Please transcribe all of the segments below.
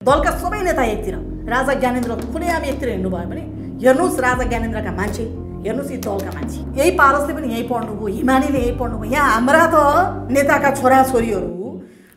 दलका सबै नेता एकतिर, राजा ज्ञानेन्द्र खुलेआम एकतिर हिँड्नु भयो भने हेर्नुहोस् राजा ज्ञानेन्द्रका मान्छे, हेर्नुहोस् यी दलका मान्छे। यही पारसले पनि यही पढ्नुभयो, हिमानीले यही पढ्नुभयो। यहाँ हाम्रा त नेताका छोराछोरीहरू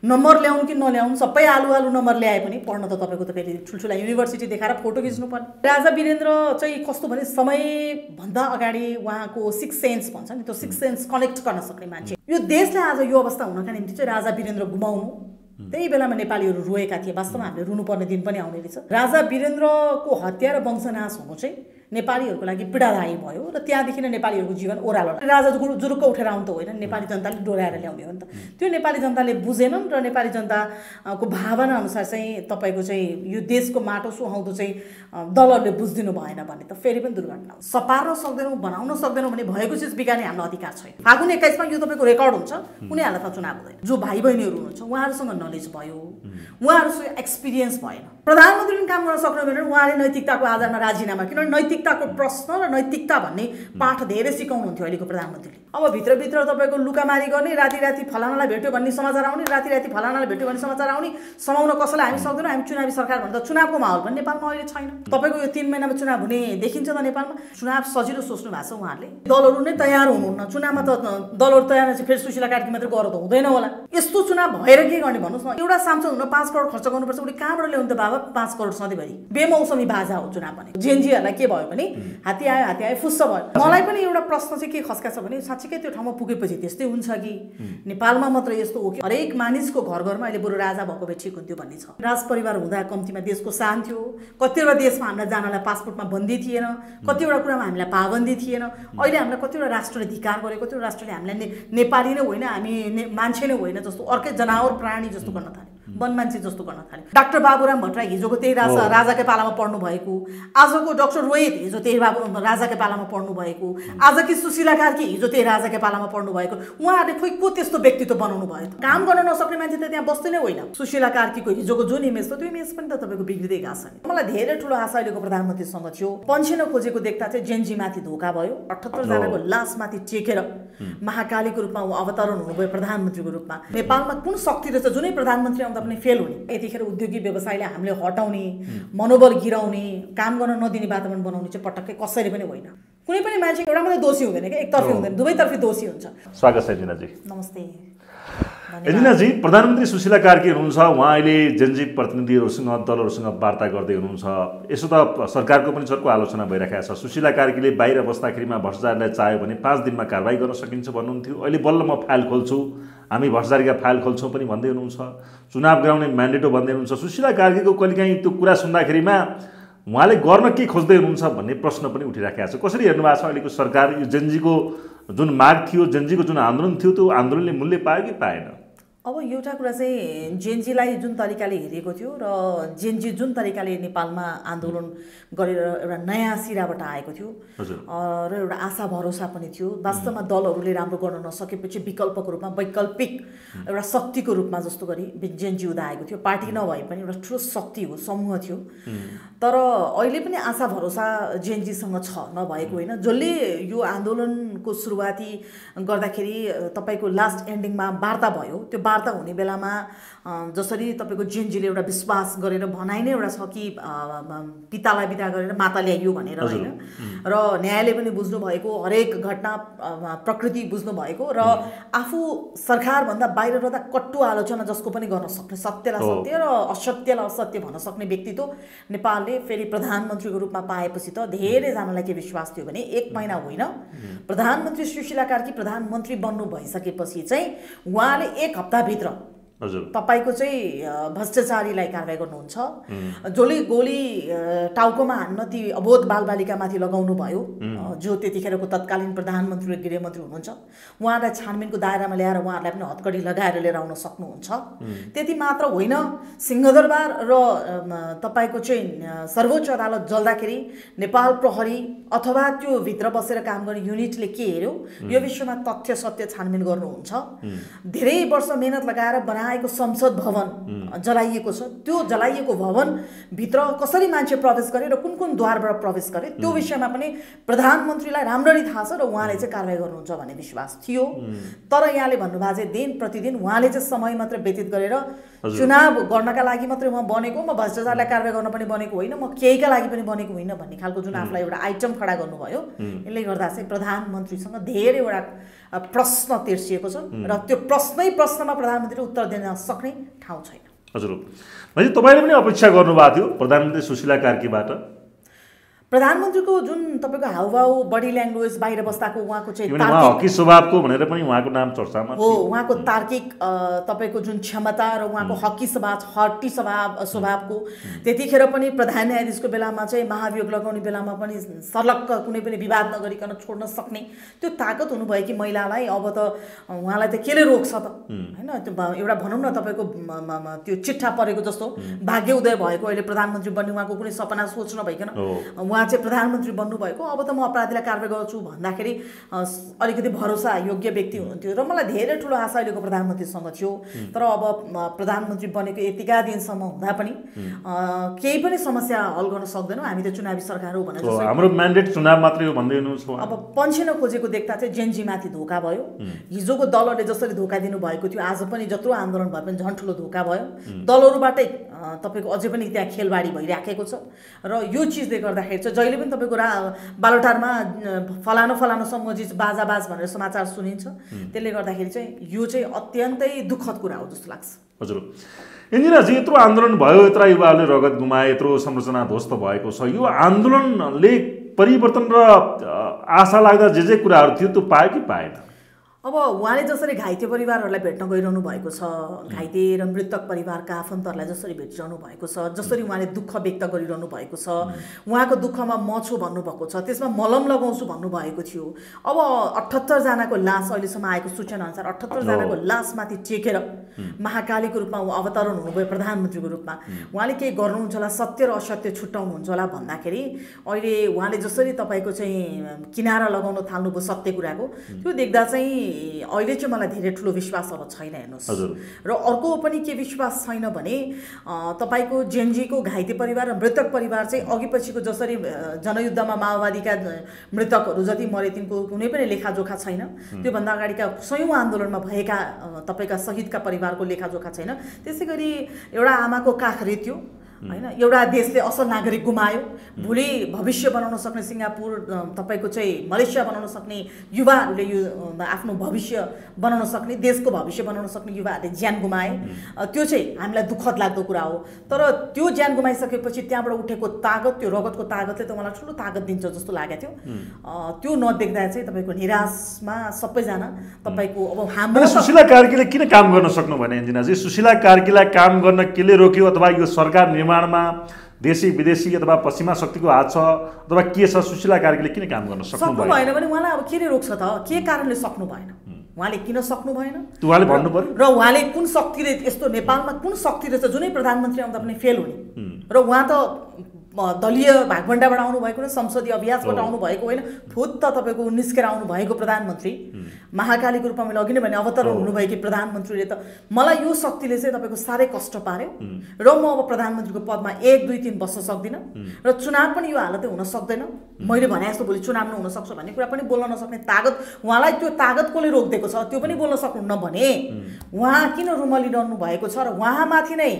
नम्बर ल्याउनु कि नल्याउनु सबै आलु नम्बर ल्याए पनि पढ्न त तपाईँको त फेरि ठुल्ठुला युनिभर्सिटी देखाएर फोटो खिच्नु पर्ने। राजा वीरेन्द्र चाहिँ कस्तो भने समयभन्दा अगाडि उहाँको सिक्स सेन्स भन्छ नि, त्यो सिक्स सेन्स कनेक्ट गर्न सक्ने मान्छे। यो देशले आज यो अवस्था हुनका निम्ति चाहिँ राजा वीरेन्द्र गुमाउनु, त्यही बेलामा नेपालीहरू रोएका थिए। वास्तवमा हामीले रुनुपर्ने दिन पनि आउने रहेछ। राजा वीरेन्द्रको हत्या र वंशनाश हुनु चाहिँ नेपालीहरूको लागि पीडादायी भयो र त्यहाँदेखि नै नेपालीहरूको जीवन ओह्रालो। राजा जुरुक्क उठेर आउनु त होइन, नेपाली जनताले डोर्याएर ल्याउने हो नि त। त्यो नेपाली जनताले बुझेनन् र नेपाली जनताको भावना अनुसार चाहिँ तपाईँको चाहिँ यो देशको माटो सुहाउँदो चाहिँ दलहरूले बुझिदिनु भएन भने त फेरि पनि दुर्घटना हो। सपार्न सक्दैनौँ, बनाउन सक्दैनौँ भने भएको चिज बिगार्ने हाम्रो अधिकार छैन। फागुन 21मा यो तपाईँको रेकर्ड हुन्छ, कुनै हालतमा चुनाव हुँदैन। जो भाइ बहिनीहरू हुनुहुन्छ उहाँहरूसँग नलेज भयो, उहाँहरूसँग एक्सपिरियन्स भएन। प्रधानमन्त्रीले काम गर्न सक्नु भने उहाँले नैतिकताको आधारमा राजीनामा, किनभने नैतिकताको प्रश्न र नैतिकता भन्ने पाठ धेरै सिकाउनुहुन्थ्यो अहिलेको प्रधानमन्त्रीले। अब भित्रभित्र तपाईँको लुकामारी गर्ने, राति फलानालाई भेट्यो भन्ने समाचार आउने, राति फलानालाई भेट्यो भन्ने समाचार आउने, समाउन कसैलाई हामी सक्दैनौँ। हामी चुनावी सरकार भन्दा चुनावको माहौल पनि नेपालमा अहिले छैन। तपाईँको यो 3 महिनामा चुनाव हुने देखिन्छ त नेपालमा। चुनाव सजिलो सोच्नु भएको छ उहाँहरूले। दलहरू नै तयार हुनुहुन्न। चुनावमा त दलहरू तयार चाहिँ फेरि सुशीला कार्की मात्रै गरेर त हुँदैन होला। यस्तो चुनाव भएर के गर्ने भन्नुहोस् न। एउटा सांसद हुन 5 करोड खर्च गर्नुपर्छ, उसले कहाँबाट ल्याउनु त बाबा 5 करोड सधैँभरि? बेमौसमी बाजा हो चुनाव भने। जेएनजीहरूलाई के भयो भने हात्ती आयो फुस्स भयो। मलाई पनि एउटा प्रश्न चाहिँ के खस्का छ भने साँच्चीकै त्यो ठाउँमा पुगेपछि त्यस्तै हुन्छ कि नेपालमा मात्र यस्तो हो कि हरेक मानिसको घरमा अहिले बरु राजा भएको भए ठिक हुन्थ्यो भन्ने छ। राज परिवार हुँदा कम्तीमा देशको शान थियो। कतिवटा देशमा हामीलाई जानलाई पासपोर्टमा बन्दी थिएन, कतिवटा कुरामा हामीलाई पाबन्दी थिएन। अहिले हामीलाई कतिवटा राष्ट्रले धिक्कार गर्यो, कतिवटा राष्ट्रले हामीलाई नेपाली नै होइन, हामी मान्छे नै होइन जस्तो, अर्कै जनावर प्राणी जस्तो गर्न थाल्यो, वन मान्छे जस्तो गर्न थाल्यो। डाक्टर बाबुराम भट्टराई हिजोको त्यही राजाकै पालामा पढ्नु भएको, आजको डाक्टर रोहित हिजो त्यही राजाकै पालामा पढ्नु भएको, आजकी सुशीला कार्की हिजो त्यही राजाकै पालामा पढ्नु भएको। उहाँहरूले खोइ को त्यस्तो व्यक्तित्व बनाउनु भयो? काम गर्न नसक्ने मान्छे त त्यहाँ बस्दै नै होइन। सुशीला कार्कीको हिजोको जुन इमेज छ त्यो इमेज पनि त तपाईँको बिग्रिँदै गएको छ नि। मलाई धेरै ठुलो आशा अहिलेको प्रधानमन्त्रीसँग थियो। पन्छिन खोजेको देख्दा चाहिँ जेएनजीमाथि धोका भयो। 78 जनाको लासमाथि टेकेर महाकालीको रूपमा अवतरण हुनुभयो प्रधानमन्त्रीको रूपमा। नेपालमा कुन शक्ति रहेछ जुनै प्रधानमन्त्री आउँदा पनि फेल हुने। यतिखेर उद्योगी व्यवसायले हामीले हटाउने, मनोबल गिराउने, काम गर्न नदिने वातावरण बनाउने चाहिँ पटक्कै कसैले पनि होइन। कुनै पनि मान्छे एउटा मात्रै दोषी हुँदैन क्या, एकतर्फी हुँदैन, दुवैतर्फी दोषी हुन्छ। स्वागत छ एजिनाजी। नमस्ते एजिनाजी। प्रधानमन्त्री सुशीला कार्की हुनुहुन्छ, उहाँ अहिले जेएनजी प्रतिनिधिहरूसँग दलहरूसँग वार्ता गर्दै हुनुहुन्छ। यसो त सरकारको पनि चर्को आलोचना भइरहेको छ। सुशीला कार्कीले बाहिर बस्दाखेरिमा भ्रष्टाचारीलाई चाह्यो भने 5 दिनमा कारबाही गर्न सकिन्छ भन्नुहुन्थ्यो। अहिले बल्ल म फाइल खोल्छु, हामी भ्रष्टाचारीका फाइल खोल्छौँ पनि भन्दै हुनुहुन्छ। चुनाव गराउने म्यान्डेटो भन्दै हुनुहुन्छ। सुशीला कार्कीको कहिलेकाहीँ त्यो कुरा सुन्दाखेरिमा उहाँले गर्न के खोज्दै हुनुहुन्छ भन्ने प्रश्न पनि उठिराखेको छ। कसरी हेर्नु भएको छ अहिलेको सरकार? यो जेएनजीको जुन माग थियो, जेएनजीको जुन आन्दोलन थियो, त्यो आन्दोलनले मूल्य पायो कि पाएन? अब एउटा कुरा चाहिँ जेएनजीलाई जुन तरिकाले हेरेको थियो र जेएनजी जुन तरिकाले नेपालमा आन्दोलन गरेर एउटा नयाँ सिराबाट आएको थियो र एउटा आशा भरोसा पनि थियो। वास्तवमा दलहरूले राम्रो गर्न नसकेपछि विकल्पको रूपमा, वैकल्पिक एउटा शक्तिको रूपमा जस्तो गरी जेएनजी हुँदा आएको थियो। पार्टी नभए पनि एउटा ठुलो शक्ति हो, समूह थियो। तर अहिले पनि आशा भरोसा जेएनजीसँग छ, नभएको होइन। जसले यो आन्दोलनको सुरुवाती गर्दाखेरि तपाईँको लास्ट एन्डिङमा वार्ता भयो, त्यो वार्ता हुने बेलामा जसरी तपाईँको जेएनजीले एउटा विश्वास गरेर भनाइ नै एउटा छ कि पितालाई बिदा गरेर माता ल्याइयो भनेर होइन, र न्यायले पनि बुझ्नु भएको, हरेक घटना प्रकृति बुझ्नु भएको, र आफू सरकारभन्दा बाहिर रहँदा कट्टु आलोचना जसको पनि गर्न सक्ने, सत्यलाई सत्य र असत्यलाई असत्य भन्न सक्ने व्यक्तित्व नेपालले फेरि प्रधानमन्त्रीको रूपमा पाएपछि त धेरैजनालाई के विश्वास थियो भने 1 महिना होइन, प्रधानमन्त्री सुशीला कार्की प्रधानमन्त्री बन्नु भइसकेपछि चाहिँ उहाँले 1 हप्ताभित्र तपाईको चाहिँ भ्रष्टाचारीलाई कारबाही गर्नुहुन्छ, जसले गोली टाउकोमा हान्न ती अबोध बालबालिकामाथि लगाउनु भयो, जो त्यतिखेरको तत्कालीन प्रधानमन्त्री र गृहमन्त्री हुनुहुन्छ, उहाँलाई छानबिनको दायरामा ल्याएर उहाँहरूलाई पनि हतकडी लगाएर लिएर आउन सक्नुहुन्छ। त्यति मात्र होइन, सिंहदरबार र तपाईको चाहिँ सर्वोच्च अदालत जल्दाखेरि नेपाल प्रहरी अथवा त्यो भित्र बसेर काम गर्ने युनिटले के हेर्यो, यो विषयमा तथ्य सत्य छानबिन गर्नुहुन्छ। धेरै वर्ष मेहनत लगाएर बनाएको संसद भवन जलाइएको छ, त्यो जलाइएको भवन भित्र कसरी मान्छे प्रवेश गरे र कुन कुन द्वारबाट प्रवेश गरे त्यो विषयमा पनि प्रधानमन्त्रीलाई राम्ररी थाहा छ र उहाँले चाहिँ कारबाही गर्नुहुन्छ भन्ने विश्वास थियो। तर यहाँले भन्नुभएको चाहिँ दिन प्रतिदिन उहाँले चाहिँ समय मात्र व्यतीत गरेर चुनाव गर्नका लागि मात्रै म बनेको, म भ्रष्टाचारलाई कारबाही गर्न पनि बनेको होइन, म केहीका लागि पनि बनेको होइन भन्ने खालको जुन आफूलाई एउटा आइटम खडा गर्नुभयो, यसले गर्दा चाहिँ प्रधानमन्त्रीसँग धेरैवटा प्रश्न तेर्सिएको छ र त्यो प्रश्नमा प्रधानमन्त्रीले उत्तर दिन सक्ने ठाउँ छैन। हजुर, भने तपाईँले पनि अपेक्षा गर्नुभएको थियो प्रधानमन्त्री सुशीला कार्कीबाट? प्रधानमन्त्रीको जुन तपाईँको हाउभाउ, बडी ल्याङ्ग्वेज, बाहिर बस्दाको उहाँको चाहिँ हकी स्वभावको भनेर पनि उहाँको नाम चर्चामा हो। उहाँको तार्किक तपाईँको जुन क्षमता र उहाँको हकी स्वभावको त्यतिखेर पनि प्रधान न्यायाधीशको बेलामा चाहिँ महाभियोग लगाउने बेलामा पनि सर्लक्क कुनै पनि विवाद नगरिकन छोड्न सक्ने त्यो ताकत हुनुभएकी महिलालाई अब त उहाँलाई त केले रोक्छ त होइन? त्यो एउटा भनौँ न तपाईँको त्यो चिट्ठा परेको जस्तो भाग्य उदय भएको अहिले प्रधानमन्त्री बन्ने उहाँको कुनै सपना सोच नभइकन उहाँ चाहिँ प्रधानमन्त्री बन्नुभएको। अब त म अपराधीलाई कारबाही गर्छु भन्दाखेरि अलिकति भरोसा योग्य व्यक्ति हुनुहुन्थ्यो र मलाई धेरै ठुलो आशा अहिलेको प्रधानमन्त्रीसँग थियो। तर अब प्रधानमन्त्री बनेको यतिका दिनसम्म हुँदा पनि केही पनि समस्या हल गर्न सक्दैनौँ। हामी त चुनावी सरकार हो भनेर हाम्रो म्यान्डेट चुनाव मात्रै हो भन्दै हुनुहुन्छ। अब पन्छिन खोजेको देख्दा चाहिँ जेनजीमाथि धोका भयो। हिजोको दलहरूले जसरी धोका दिनुभएको थियो आज पनि जत्रो आन्दोलन भए पनि झन् ठुलो धोका भयो। दलहरूबाटै तपाईँको अझै पनि त्यहाँ खेलबाडी भइराखेको छ र यो चिजले गर्दाखेरि चाहिँ जहिले पनि तपाईँको बालोटारमा फलानो समूह जित बाजाबाज भनेर समाचार सुनिन्छ। त्यसले गर्दाखेरि चाहिँ यो चाहिँ अत्यन्तै दुःखद कुरा हो जस्तो लाग्छ। हजुर, इन्जिनियरजी यत्रो आन्दोलन भयो, यत्र युवाहरूले रगत गुमाए, यत्रो संरचना ध्वस्त भएको छ, यो आन्दोलनले परिवर्तन र आशा लाग्दा जे कुराहरू थियो त्यो पायो कि पाएन? अब उहाँले जसरी घाइते परिवारहरूलाई भेट्न गइरहनु भएको छ, घाइते र मृतक परिवारका आफन्तहरूलाई जसरी भेटिरहनु भएको छ, जसरी उहाँले दुःख व्यक्त गरिरहनु भएको छ, उहाँको दुःखमा म छु भन्नुभएको छ, त्यसमा मलम लगाउँछु भन्नुभएको थियो। अब 78 जनाको लास अहिलेसम्म आएको सूचना अनुसार 78 जनाको लासमाथि टेकेर महाकालीको रूपमा उहाँ अवतरण हुनुभयो प्रधानमन्त्रीको रूपमा। उहाँले केही गर्नुहुन्छ होला, सत्य र असत्य छुट्याउनुहुन्छ होला भन्दाखेरि अहिले उहाँले जसरी तपाईँको चाहिँ किनारा लगाउन थाल्नुभयो सत्य कुराको, त्यो देख्दा चाहिँ अहिले चाहिँ मलाई धेरै ठुलो विश्वास अब छैन हेर्नुहोस्। र अर्को पनि के विश्वास छैन भने तपाईँको जेनजीको घाइते परिवार र मृतक परिवार चाहिँ अघि पछिको जसरी जनयुद्धमा माओवादीका मृतकहरू जति मरे तिनको कुनै पनि लेखाजोखा छैन। त्योभन्दा अगाडिका सयौँ आन्दोलनमा भएका तपाईँका शहीदका परिवारको लेखाजोखा छैन। त्यसै गरी एउटा आमाको काख रेत्यो होइन, एउटा देशले असल नागरिक गुमायो, भोलि भविष्य बनाउन सक्ने सिङ्गापुर तपाईँको चाहिँ मलेसिया बनाउन सक्ने युवाहरूले यो आफ्नो भविष्य बनाउन सक्ने, देशको भविष्य बनाउन सक्ने युवाहरूले ज्यान गुमाए। त्यो चाहिँ हामीलाई दुःखद लाग्दो कुरा हो। तर त्यो ज्यान गुमाइसकेपछि त्यहाँबाट उठेको तागत, त्यो रगतको तागतले त मलाई ठुलो तागत दिन्छ जस्तो लागेको थियो। त्यो नदेख्दा चाहिँ तपाईँको निराशमा सबैजना तपाईँको अब हाम्रो सुशीला कार्कीले किन काम गर्न सक्नु भने इन्जिनियरजी, सुशीला कार्कीलाई काम गर्न केले रोक्यो? अथवा यो सरकार निर्माणमा देशी विदेशी अथवा पश्चिमा शक्तिको हात छ अथवा के छ? सुशीला कार्कीले किन काम गर्न सक्नु भएन भने उहाँलाई अब के रोक्छ त? के कारणले सक्नु भएन? उहाँले किन सक्नु भएन उहाँले भन्नु पर्यो। र उहाँले कुन शक्तिले यस्तो नेपालमा कुन शक्ति रहेछ जुनै प्रधानमन्त्री आउँदा पनि फेल हुने? र उहाँ त दलीय भागभण्डाबाट आउनु भएको होइन, संसदीय अभ्यासबाट आउनु भएको होइन, फुत्त तपाईँको निस्केर आउनु भएको प्रधानमन्त्री, महाकालीको रूपमा मैले अघि नै भने अवतरण हुनुभएकी प्रधानमन्त्रीले त मलाई यो शक्तिले चाहिँ तपाईँको साह्रै कष्ट पार्यो र म अब प्रधानमन्त्रीको पदमा 1, 2, 3 बस्न सक्दिनँ र चुनाव पनि यो हालतै हुन सक्दैन। मैले भने जस्तो भोलि चुनाव नहुन सक्छ भन्ने कुरा पनि बोल्न नसक्ने तागत उहाँलाई, त्यो तागत कसले रोकिदिएको छ? त्यो पनि बोल्न सक्नुहुन्न भने उहाँ किन रुमलिरहनु भएको छ? र उहाँमाथि नै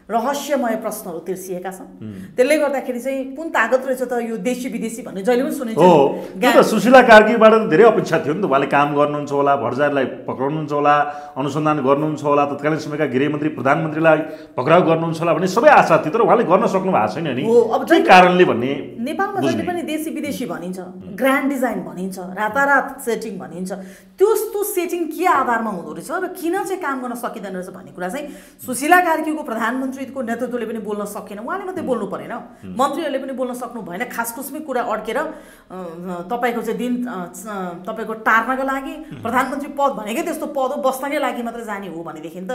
रहस्यमय प्रश्नहरू तिर्सिएका छन्। त्यसले गर्दाखेरि चाहिँ कुन तागत रहेछ त यो देशी विदेशी भन्ने जहिले पनि सुनिन्छ। हो, सुशीला कार्कीबाट त धेरै अपेक्षा थियो नि त, उहाँले काम गर्नुहुन्छ होला, भट्टाचार्यलाई पक्राउनुहुन्छ होला, अनुसन्धान गर्नुहुन्छ होला, तत्कालीन समयका गृहमन्त्री प्रधानमन्त्रीलाई पक्राउ गर्नुहुन्छ होला भन्ने सबै आशा थियो। तर उहाँले गर्न सक्नु भएको छैन नि, अब के कारणले भन्ने? नेपालमा जहिले पनि देशी विदेशी भनिन्छ, ग्रान्ड डिजाइन भनिन्छ, रातारात सेटिङ भनिन्छ, त्यो सेटिङ के आधारमा हुँदो रहेछ र किन चाहिँ काम गर्न सकिँदैन रहेछ भन्ने कुरा चाहिँ सुशीला कार्कीको प्रधानमन्त्रीको नेतृत्वले पनि बोल्न सकेन। उहाँले मात्रै बोल्नु परेन, मन्त्रीहरूले पनि बोल्न सक्नु भएन। खासखुसमै कुरा अड्केर तपाईँको चाहिँ दिन तपाईँको टार्नका लागि प्रधानमन्त्री पद भनेकै त्यस्तो पद हो, बस्नकै लागि मात्रै जाने हो भनेदेखि त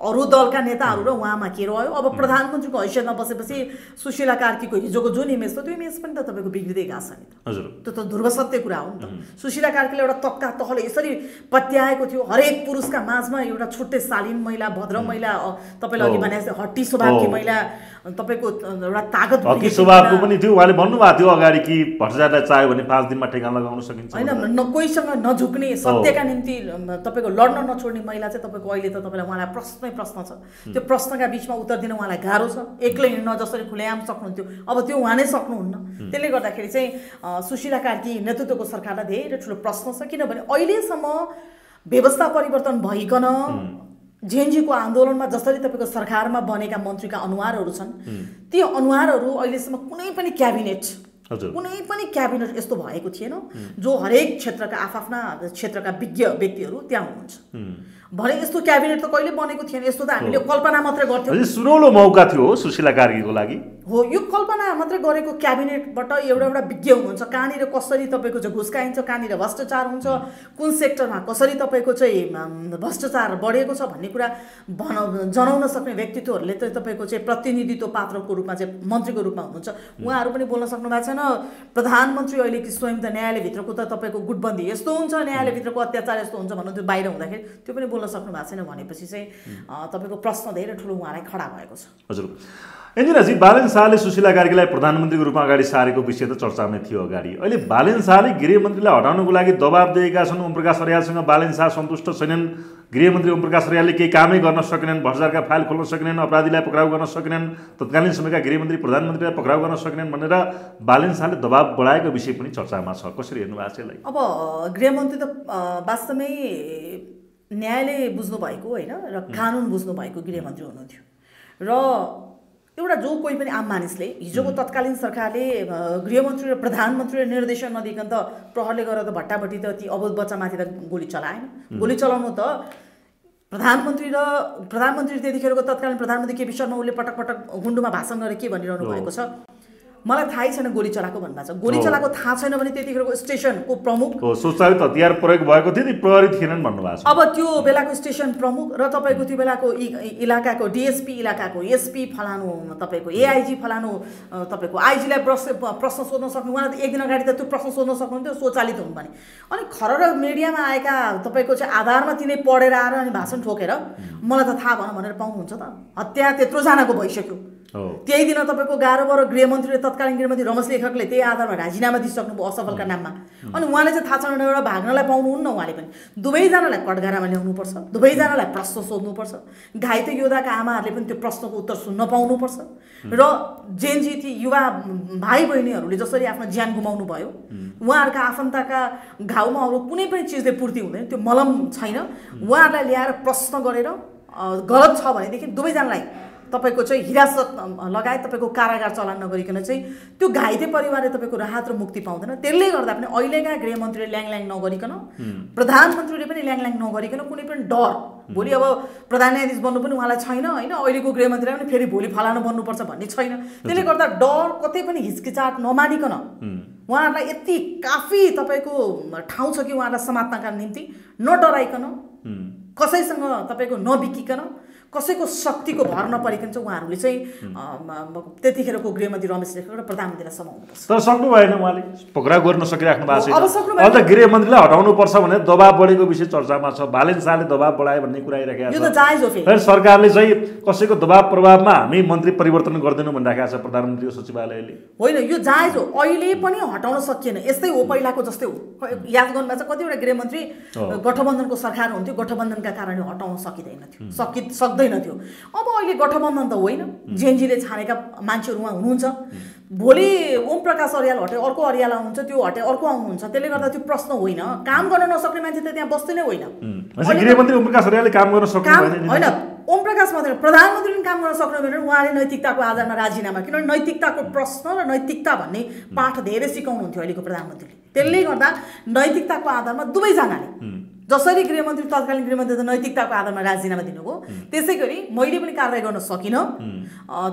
अरू दलका नेताहरू र उहाँमा के रह्यो? अब प्रधानमन्त्रीको हैसियतमा बसेपछि सुशीला कार्कीको हिजोको जुन इमेज छ त्यो इमेज पनि त तपाईँको बिग्रिँदै गएको छ नि त। हजुर, त्यो त ध्रुव सत्य कुरा हो नि त। सुशीला कार्कीले एउटा तबका तहले यसरी पत्याएको थियो, हरेक पुरुषका माझमा एउटा छुट्टै शालीन महिला, भद्र महिला, तपाईँले अघि भने जस्तै हट्टी स्वभावकी महिला, तपाईँको एउटा तागत हकी स्वभावको पनि थियो। उहाँले भन्नुभएको थियो अगाडि कि भ्रष्टाचारलाई चाह्यो भने 5 दिनमा ठेगान लगाउन सकिन्छ होइन, कोहीसँग नझुक्ने, सत्यका निम्ति तपाईँको लड्न नछोड्ने महिला चाहिँ तपाईँको अहिले त तपाईँलाई उहाँलाई प्रश्न छ। त्यो प्रश्नका बिचमा उत्तर दिन उहाँलाई गाह्रो छ। एक्लै हिँड्न जसरी खुलेआम सक्नुहुन्थ्यो, अब त्यो उहाँ नै सक्नुहुन्न। त्यसले गर्दाखेरि चाहिँ सुशीला कार्की नेतृत्वको सरकारलाई धेरै ठुलो प्रश्न छ। किनभने अहिलेसम्म व्यवस्था परिवर्तन भइकन जेएनजीको आन्दोलनमा जसरी तपाईँको सरकारमा बनेका मन्त्रीका अनुहारहरू छन्, ती अनुहारहरू अहिलेसम्म कुनै पनि क्याबिनेट यस्तो भएको थिएन जो हरेक क्षेत्रका आफ्ना क्षेत्रका विज्ञ व्यक्तिहरू त्यहाँ हुनुहुन्छ भने यस्तो क्याबिनेट त कहिले बनेको थिएन। यस्तो त हामीले कल्पना मात्रै गर्थ्यौँ। सुनौलो मौका थियो सुशीला कार्कीको लागि। हो, यो कल्पना मात्रै गरेको क्याबिनेटबाट एउटा विज्ञ हुनुहुन्छ, कहाँनिर कसरी तपाईँको चाहिँ घुस्काइन्छ, कहाँनिर भ्रष्टाचार हुन्छ, कुन सेक्टरमा कसरी तपाईँको चाहिँ भ्रष्टाचार बढेको छ भन्ने कुरा जनाउन सक्ने व्यक्तित्वहरूले त तपाईँको चाहिँ प्रतिनिधित्व पात्रको रूपमा चाहिँ मन्त्रीको रूपमा हुनुहुन्छ। उहाँहरू पनि बोल्न सक्नु भएको छैन। प्रधानमन्त्री अहिले कि स्वयं त न्यायालयभित्रको त तपाईँको गुटबन्दी यस्तो हुन्छ, न्यायालयभित्रको अत्याचार यस्तो हुन्छ भन्नु त्यो बाहिर हुँदाखेरि त्यो पनि बोल्न सक्नु भएको छैन भनेपछि चाहिँ तपाईँको प्रश्न धेरै ठुलो उहाँलाई खडा भएको छ। हजुर एन्जिनाजी, बालेन शाहले सुशीला कार्कीलाई प्रधानमन्त्रीको रूपमा अगाडि सारेको विषय त चर्चामै थियो अगाडि। अहिले बालेन शाहले गृहमन्त्रीलाई हटाउनको लागि दबाब दिएका छन्। ओमप्रकाश अर्यालसँग बालेन शाह सन्तुष्ट छैनन्। गृहमन्त्री ओमप्रकाश अर्यालले केही कामै गर्न सकेनन्, भ्रष्टाचारका फाइल खोल्न सकेनन्, अपराधीलाई पक्राउ गर्न सकेनन्, तत्कालीन समयका गृहमन्त्री प्रधानमन्त्रीलाई पक्राउ गर्न सकेनन् भनेर बालेन शाहले दबाब बढाएको विषय पनि चर्चामा छ। कसरी हेर्नु भएको छ यसलाई? अब गृहमन्त्री त वास्तवमै न्यायालय बुझ्नु भएको होइन र कानुन बुझ्नु भएको गृहमन्त्री हुनुहुन्थ्यो र एउटा जो कोही पनि आम मानिसले हिजोको तत्कालीन सरकारले गृहमन्त्री र प्रधानमन्त्रीले निर्देशन नदिकन त प्रहरले गरेर त भट्टाभट्टी त ती अवोध बच्चामाथि त गोली चलाएन। गोली चलाउनु त प्रधानमन्त्री त्यतिखेरको तत्कालीन प्रधानमन्त्री केपी शर्मा उसले पटक पटक गुन्डुमा भाषण गरेर के भनिरहनु भएको छ, मलाई थाहै छैन गोली चलाएको भन्नुभएको छ। गोली चलाएको थाहा छैन भने त्यतिखेरको स्टेसनको प्रमुख स्वचालित हतियार प्रयोग भएको थियो, ती प्रहरी थिएनन् भन्नुभएको छ। अब त्यो बेलाको स्टेसन प्रमुख र तपाईँको त्यो बेलाको इलाकाको डिएसपी, इलाकाको एसपी फलानु, तपाईँको एआइजी फलानु, तपाईँको आइजीलाई प्रश्न सोध्न सक्नु, उहाँले एक दिन अगाडि त त्यो प्रश्न सोध्न सक्नुहुन्थ्यो स्वचालित हुनु भने। अनि खर मिडियामा आएका तपाईँको चाहिँ आधारमा तिनै पढेर आएर अनि भाषण ठोकेर मलाई त थाहा भन भनेर पाउनुहुन्छ त? हत्या त्यत्रोजनाको भइसक्यो। त्यही दिन तपाईँको 11 गृहमन्त्रीले तत्कालीन गृहमन्त्री रमेश लेखकले त्यही आधारमा राजीनामा दिइसक्नुभयो असफलका नाममा। अनि उहाँले चाहिँ थाहा छैन एउटा भाग्नलाई पाउनुहुन्न। उहाँले पनि दुवैजनालाई कटघरामा ल्याउनुपर्छ, दुवैजनालाई प्रश्न सोध्नुपर्छ, घाइते योद्धाका आमाहरूले पनि त्यो प्रश्नको उत्तर सुन्न पाउनुपर्छ र जेएनजी ती युवा भाइ बहिनीहरूले जसरी आफ्नो ज्यान गुमाउनु भयो, उहाँहरूका आफन्तका घाउमा अरू कुनै पनि चिजले पूर्ति हुँदैन, त्यो मलम छैन, उहाँहरूलाई ल्याएर प्रश्न गरेर गलत छ भनेदेखि दुवैजनालाई तपाईँको चाहिँ हिरासत लगायत तपाईँको कारागार चलान नगरिकन चाहिँ त्यो घाइते परिवारले तपाईँको राहत र मुक्ति पाउँदैन। त्यसले गर्दा पनि अहिलेका गृहमन्त्रीले ल्याङ नगरिकन, प्रधानमन्त्रीले पनि ल्याङ नगरिकन कुनै पनि डर, भोलि अब प्रधान न्यायाधीश बन्नु पनि उहाँलाई छैन होइन, अहिलेको गृहमन्त्रीलाई पनि फेरि भोलि फलानु बन्नुपर्छ भन्ने छैन। त्यसले गर्दा डर कतै पनि हिचकिचाट नमानिकन उहाँहरूलाई यति काफी तपाईँको ठाउँ छ कि उहाँहरूलाई समात्नका निम्ति नडराइकन, कसैसँग तपाईँको नबिकिकन, कसैको शक्तिको भर नपरिकन चाहिँ उहाँहरूले चाहिँ त्यतिखेरको गृहमन्त्री रमेश लेखक र प्रधानमन्त्रीलाई समाउनुपर्छ। तर सक्नु भएन, उहाँले पक्राउ गर्न सकिराख्नु भएको छैन। अब सक्नु अझ गृहमन्त्रीलाई हटाउनुपर्छ भने दबाब बढेको विषय चर्चामा छ। बालेन शाहले दबाब बढायो भन्ने कुरा आइरहेको छ। यो त जायज हो। फेरि सरकारले चाहिँ कसैको दबाब प्रभावमा हामी मन्त्री परिवर्तन गर्दैनौँ भनिरहेको छ प्रधानमन्त्री सचिवालयले। होइन, यो जायज हो। अहिले पनि हटाउन सकिएन, यस्तै हो, पहिलाको जस्तै हो। याद गर्नुभएको छ कतिवटा गृहमन्त्री गठबन्धनको सरकार हुन्थ्यो, गठबन्धनका कारणले हटाउन सक्दैन थियो। अब अहिले गठबन्धन त होइन, जेएनजीले छानेका मान्छेहरू उहाँ हुनुहुन्छ। भोलि ओम प्रकाश अर्याल हटे अर्को अर्याल आउनुहुन्छ, त्यो हटे अर्को आउनुहुन्छ। त्यसले गर्दा त्यो प्रश्न होइन, काम गर्न नसक्ने मान्छे त त्यहाँ बस्दै नै होइन। गृहमन्त्री ओम प्रकाश अर्यालले काम गर्न सक्नु होइन, ओम प्रकाश मात्रै प्रधानमन्त्रीले काम गर्न सक्नु भने उहाँले नैतिकताको आधारमा राजीनामा, किनभने नैतिकताको प्रश्न र नैतिकता भन्ने पाठ धेरै सिकाउनुहुन्थ्यो अहिलेको प्रधानमन्त्रीले। त्यसले गर्दा नैतिकताको आधारमा दुवैजनाले, जसरी गृहमन्त्री तत्कालीन गृहमन्त्री त नैतिकताको आधारमा राजीनामा दिनुभयो, त्यसै गरी मैले पनि कारवाही गर्न सकिनँ,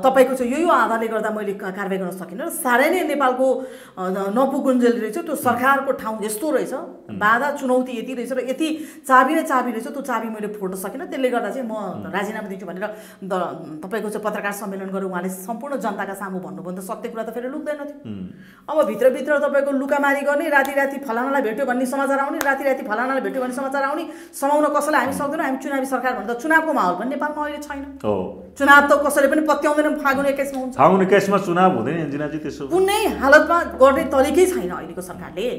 तपाईँको चाहिँ यो आधारले गर्दा मैले कारवाही गर्न सकिनँ। साह्रै नै नेपालको नपुगुन्जेल रहेछ, त्यो सरकारको ठाउँ यस्तो रहेछ, बाधा चुनौती यति रहेछ र यति चाबी रहेछ, त्यो चाबी मैले फोड्न सकिनँ। त्यसले गर्दा चाहिँ म राजीनामा दिन्छु भनेर तपाईँको चाहिँ पत्रकार सम्मेलन गरेर उहाँले सम्पूर्ण जनताका सामु भन्नुभयो त सत्य कुरा त फेरि लुक्दैन थियो। अब भित्रभित्र तपाईँको लुकामारी गर्ने, राति फलानालाई भेट्यो भन्ने समाचार आउने, राति फलानालाई भेट्यो भन्ने समाचार आउने समाउन कसैलाई हामी सक्दैनौँ हामी चुनावी सरकार भन्दा चुनावको माहौल पनि नेपालमा अहिले छैन हो चुनाव त कसैले पनि पत्याउँदैन फागुन 21 मा हुन्छ फागुन 21 मा चुनाव हुँदैन एन्जिनाजी त्यसो कुनै हालतमा गर्ने तरिकै छैन अहिलेको सरकारले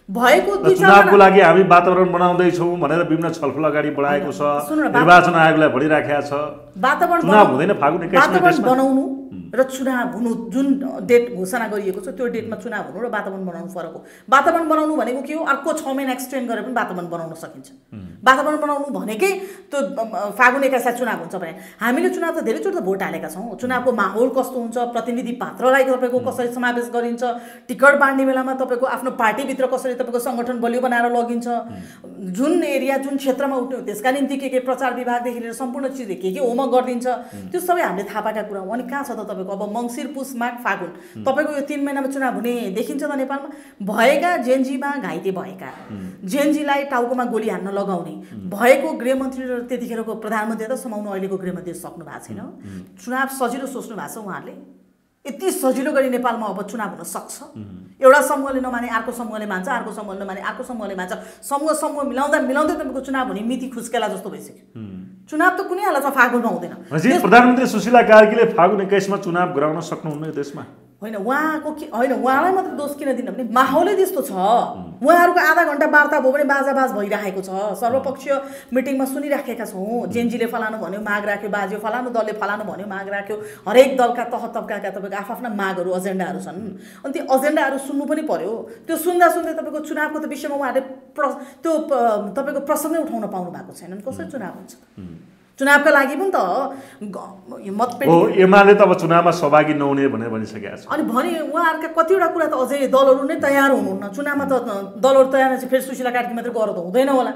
भएको चुनावको लागि हामी वातावरण बनाउँदै छौं भनेर विभिन्न छलफल अगाडि बढाएको छ निर्वाचन आयोगलाई भनिराखेको छ वातावरण चुनाव हुँदैन फागुन 21 मा बनाउनु र चुनाव हुनु जुन डेट घोषणा गरिएको छ त्यो डेटमा चुनाव हुनु र वातावरण बनाउनु फरक हो वातावरण बनाउनु भनेको के हो अर्को 6 महिना एक्सटेन्ड गरेर पनि वातावरण बनाउन सकिन्छ वातावरण बनाउनु भनेकै त्यो फागुन 21 मा चुनाव हुन्छ भने हामीले चुनाव त धेरैचोटि त भोट हालेका छौं चुनावको माहौल कस्तो हुन्छ प्रतिनिधि पात्रलाई तपाईको कसरी समावेश गरिन्छ टिकट बाँड्ने बेलामा तपाईको आफ्नो पार्टी भित्र कसरी तपाईको संगठन बलियो बनाएर लगिन्छ जुन एरिया जुन क्षेत्रमा उठ्यो त्यसका निम्ति के प्रचार विभागदेखि लिएर सम्पूर्ण चीज के होमवर्क गरिदिन्छ त्यो सबै हामीले थाहा पाएका कुरा हो अनि कहाँ छ त तपाईको अब मंसिर पुस माघ फागुन तपाईको यो 3 महिनामा चुनाव हुने देखिन्छ त नेपालमा भएका जेनजीमा घाइते भएका जेनजीलाई टाउकोमा गोली हान्न लगाउने भएको गृहमन्त्री र त्यतिखेरको प्रधानमन्त्री त समाउनु अहिलेको गृहमन्त्री सक्नु भएको छैन चुनाव सजिलो सोच्नु भएको छ उहाँहरूले यति सजिलो गरी नेपालमा अब चुनाव हुन सक्छ एउटा समूहले नमाने अर्को समूहले मान्छ अर्को समूहले नमाने अर्को समूहले मान्छ समूह मिलाउँदा तपाईको चुनाव हुने मिति खुस्केला जस्तो भइसक्यो चुनाव त कुनै हालतमा फागुनमा हुँदैन प्रधानमन्त्री सुशीला कार्कीले फागुन 21 मा चुनाव गराउन सक्नुहुन्न देशमा होइन उहाँको होइन उहाँलाई मात्र दोष किन दिनु भने माहौलै त्यस्तो छ उहाँहरूको आधा घण्टा वार्ता भयो भने बाजाबाज भइरहेको छ सर्वपक्षीय मिटिङमा सुनिराखेका छौँ जेनजीले फलानु भन्यो माग राख्यो बाज्यो फलानु दलले फलानु भन्यो माग राख्यो हरेक दलका तह तब्काका तपाईँको आफ्ना मागहरू एजेन्डाहरू छन् अनि ती एजेन्डाहरू सुन्नु पनि पर्यो त्यो सुन्दा तपाईँको चुनावको त विषयमा उहाँहरूले त्यो तपाईँको प्रसङ्गै उठाउन पाउनु भएको छैन कसरी चुनाव हुन्छ चुनावका लागि पनि त मतपेटी हो एमाले त अब चुनावमा सहभागी नहुने भनेर भनिसकेका छ अनि भने उहाँहरुका कतिवटा कुरा त अझै दलहरु नै तयार हुनुहुन्न चुनावमा त दलहरु तयार नछ फेरि सुशीला कार्की मात्र गर त हुँदैन होला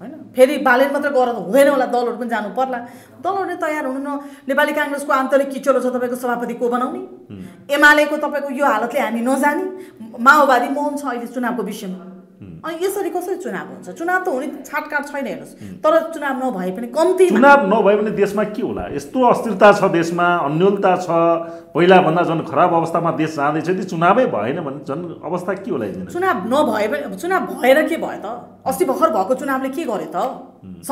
हैन फेरि बालेन मात्र गर त हुँदैन होला दलहरु पनि जानु पर्ला दलहरु नै तयार हुनुहुन्न नेपाली कांग्रेसको आन्तरिक किचलो छ तपाईको सभापति को बनाउने एमालेको तपाईको यो हालतले हामी नजानी माओवादी मौन छ अहिले चुनावको विषयमा अनि यसरी कसरी चुनाव हुन्छ चुनाव त हुने छाटकाट छैन हेर्नुस् तर चुनाव नभए पनि कम्ती चुनाव नभए पनि देशमा के होला यस्तो अस्थिरता छ देशमा अन्योलता छ पहिला भन्दा झन् खराब अवस्थामा देश जाँदैछ यदि चुनावै भएन भने झन् अवस्था के होला चुनाव नभए पनि चुनाव भएर के भयो त अस्ति भर्खर भएको चुनावले के गर्यो त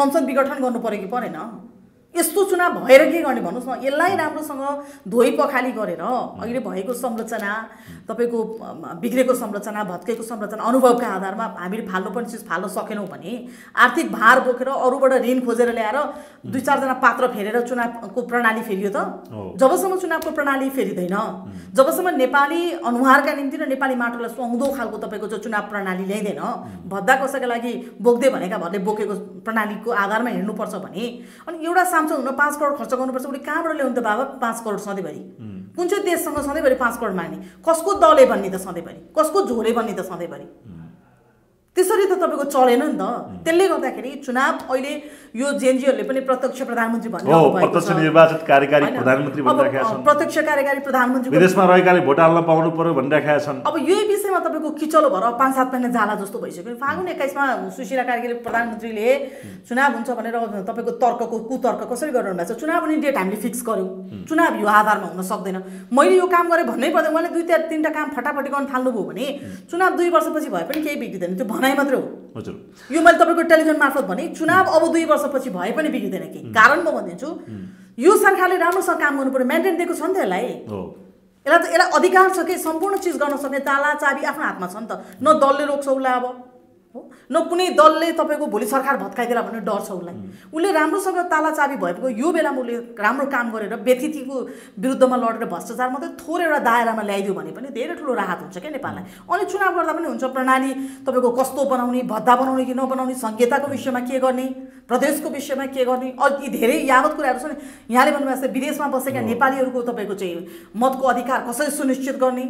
संसद विघटन गर्नु पर्यो कि परेन यस्तो चुनाव भएर के गर्ने भन्नुस् न यसलाई राम्रोसँग धोई पखाली गरेर अहिले भएको संरचना तपाईको बिग्रेको संरचना भत्केको संरचना अनुभवका आधारमा हामीले फाल्नुपर्ने चिज फाल्न सकेनौं भने आर्थिक भार बोकेर अरूबाट ऋण खोजेर ल्याएर दुई चार जना पात्र फेरेर चुनावको प्रणाली फेरियो त जबसम्म चुनावको प्रणाली फेरिदैन जबसम्म नेपाली अनुहारका निम्ति र नेपाली माटोलाई सुहाउँदो खालको तपाईको जो चुनाव प्रणाली ल्याइदैन भद्दा कसैका लागि बोक्दै भनेका भरले बोकेको प्रणालीको आधारमा हिँड्नुपर्छ भने अनि एउटा सांसद हुन 5 करोड खर्च गर्नुपर्छ उले कहाँबाट ल्याउनु त बाबा 5 करोड सधैँभरि कुन चाहिँ देशसँग सधैँभरि 5 करोड माग्ने कसको दलले भन्ने त सधैँभरि कसको झोले भन्ने त सधैँभरि त्यसरी त तपाईको चलेन नि त त्यसले गर्दाखेरि चुनाव अहिले यो जेनजीहरुले पनि प्रत्यक्ष प्रधानमन्त्री भन्ने हो प्रत्यक्ष निर्वाचित कार्यकारी प्रधानमन्त्री भनिराखेका छन् प्रत्यक्ष कार्यकारी प्रधानमन्त्री विदेशमा रहेकाले भोट हाल्न पाउनु पर्यो भनिराखेका छन् अब यही विषयमा तपाईको किचलो भएर 5-7 महिना जाला जस्तो भइसक्यो फागुन 21 मा सुशीला कार्कीले प्रधानमन्त्रीले चुनाव हुन्छ भनेर तपाईको तर्कको कुतर्क कसरी गरिरहनु भएको छ चुनाव हुने डेट हामीले फिक्स गर्यौं चुनाव यो आधारमा हुन सक्दैन मैले यो काम गरे भन्नै पर्दैन उहाँले 2-3टा काम फटाफटी गर्न थाल्नु भयो भने चुनाव 2 वर्षपछि भए पनि केही बिग्रिदैन त्यो भनाइ मात्र हो हजुर यो मैले तपाईको टेलिभिजन मार्फत भने चुनाव अब 2 वर्षपछि भए पनि बिग्रिदैन के कारण म भन्दिन्छु यो सरकारले राम्रोसँग काम गर्नु पर्यो म्यान्डेट दिएको छ नि त यसलाई यसलाई अधिकार छ कि सम्पूर्ण चीज गर्न सक्ने ताला चाबी आफ्नो हातमा छ नि त न दलले रोक्छ उसलाई अब न कुनै दलले तपाईको भोलि सरकार भत्काइदेला भन्ने डर छ उसलाई उले राम्रोसँग ताला चाबी भएको यो बेलामा उले राम्रो काम गरेर व्यथितिको विरुद्धमा लडेर भ्रष्टाचार मात्रै थोरै एउटा दायरामा ल्याइदियो भने पनि धेरै ठुलो राहत हुन्छ के नेपाललाई अनि चुनाव गर्दा पनि हुन्छ प्रणाली तपाईको कस्तो बनाउने भद्दा बनाउने कि नबनाउने संहिताको विषयमा के गर्ने प्रदेशको विषयमा के गर्ने अझै धेरै यावत कुराहरू छन् यहाँले भन्नुभएको छ विदेशमा बसेका नेपालीहरुको तपाईको चाहिँ मतको अधिकार कसरी सुनिश्चित गर्ने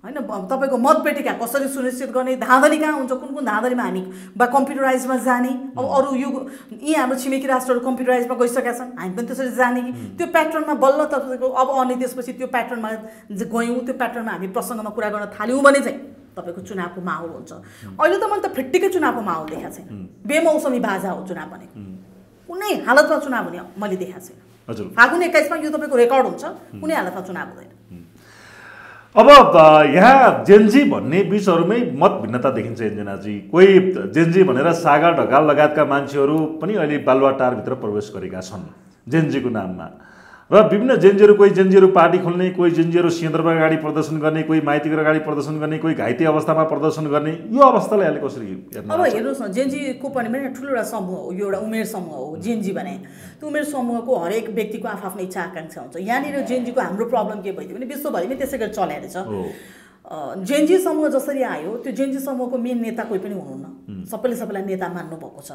हैन तपाईको मतपेटिका कसरी सुनिश्चित गर्ने धाँधली कहाँ हुन्छ कुन कुन धाँधलीमा हामी बा कम्प्युटराइजमा जाने अब अरु यो यी हाम्रो छिमेकी राष्ट्रहरु कम्प्युटराइजमा गइसकेका छन् हामी पनि त्यसरी जाने कि त्यो प्याटर्नमा बल्ल तपाईको अब अनि त्यसपछि त्यो प्याटर्नमा गयौं त्यो प्याटर्नमा हामी प्रसंगमा कुरा गर्न थाल्यौं भने चाहिँ तपाईको चुनावको माहौल हुन्छ अहिले त मैले त फिट्टिकै चुनावको माहौल देखाएको छैन बेमौसमी बाजा हो चुनाव भनेको कुनै हालतमा चुनाव हुने मैले देखाएको छैन हजुर फागुन 21 मा यो तपाईको रेकर्ड हुन्छ कुनै हालतमा चुनाव हुँदैन अब यहाँ जेनजी भन्ने बिचहरूमै मत भिन्नता देखिन्छ एन्जनाजी। कोही जेनजी भनेर सागा ढकाल लगायतका मान्छेहरू पनि अहिले बालुवाटारभित्र प्रवेश गरेका छन् जेनजीको नाममा। र विभिन्न जेनजीहरू, कोही जेनजीहरू पार्टी खोल्ने, कोही जेनजीहरू सिंहदरबार अगाडि प्रदर्शन गर्ने, कोही माइतीको अगाडि प्रदर्शन गर्ने, कोही घाइते अवस्थामा प्रदर्शन गर्ने, यो अवस्थालाई अहिले कसरी हेर्नु? अब हेर्नुहोस् न, जेनजीको पनि ठुलो एउटा समूह हो, यो एउटा उमेर समूह हो जेनजी भने। त्यो उमेर समूहको हरेक व्यक्तिको आफ्नो इच्छा आकाङ्क्षा हुन्छ। यहाँनिर जेनजीको हाम्रो प्रब्लम के भइदियो भने विश्वभरिमै त्यसै गरी चलाएर छ। जेनजी समूह जसरी आयो, त्यो जेनजी समूहको मेन नेता कोही पनि हुनुहुन्न, सबैलाई नेता मान्नु भएको छ।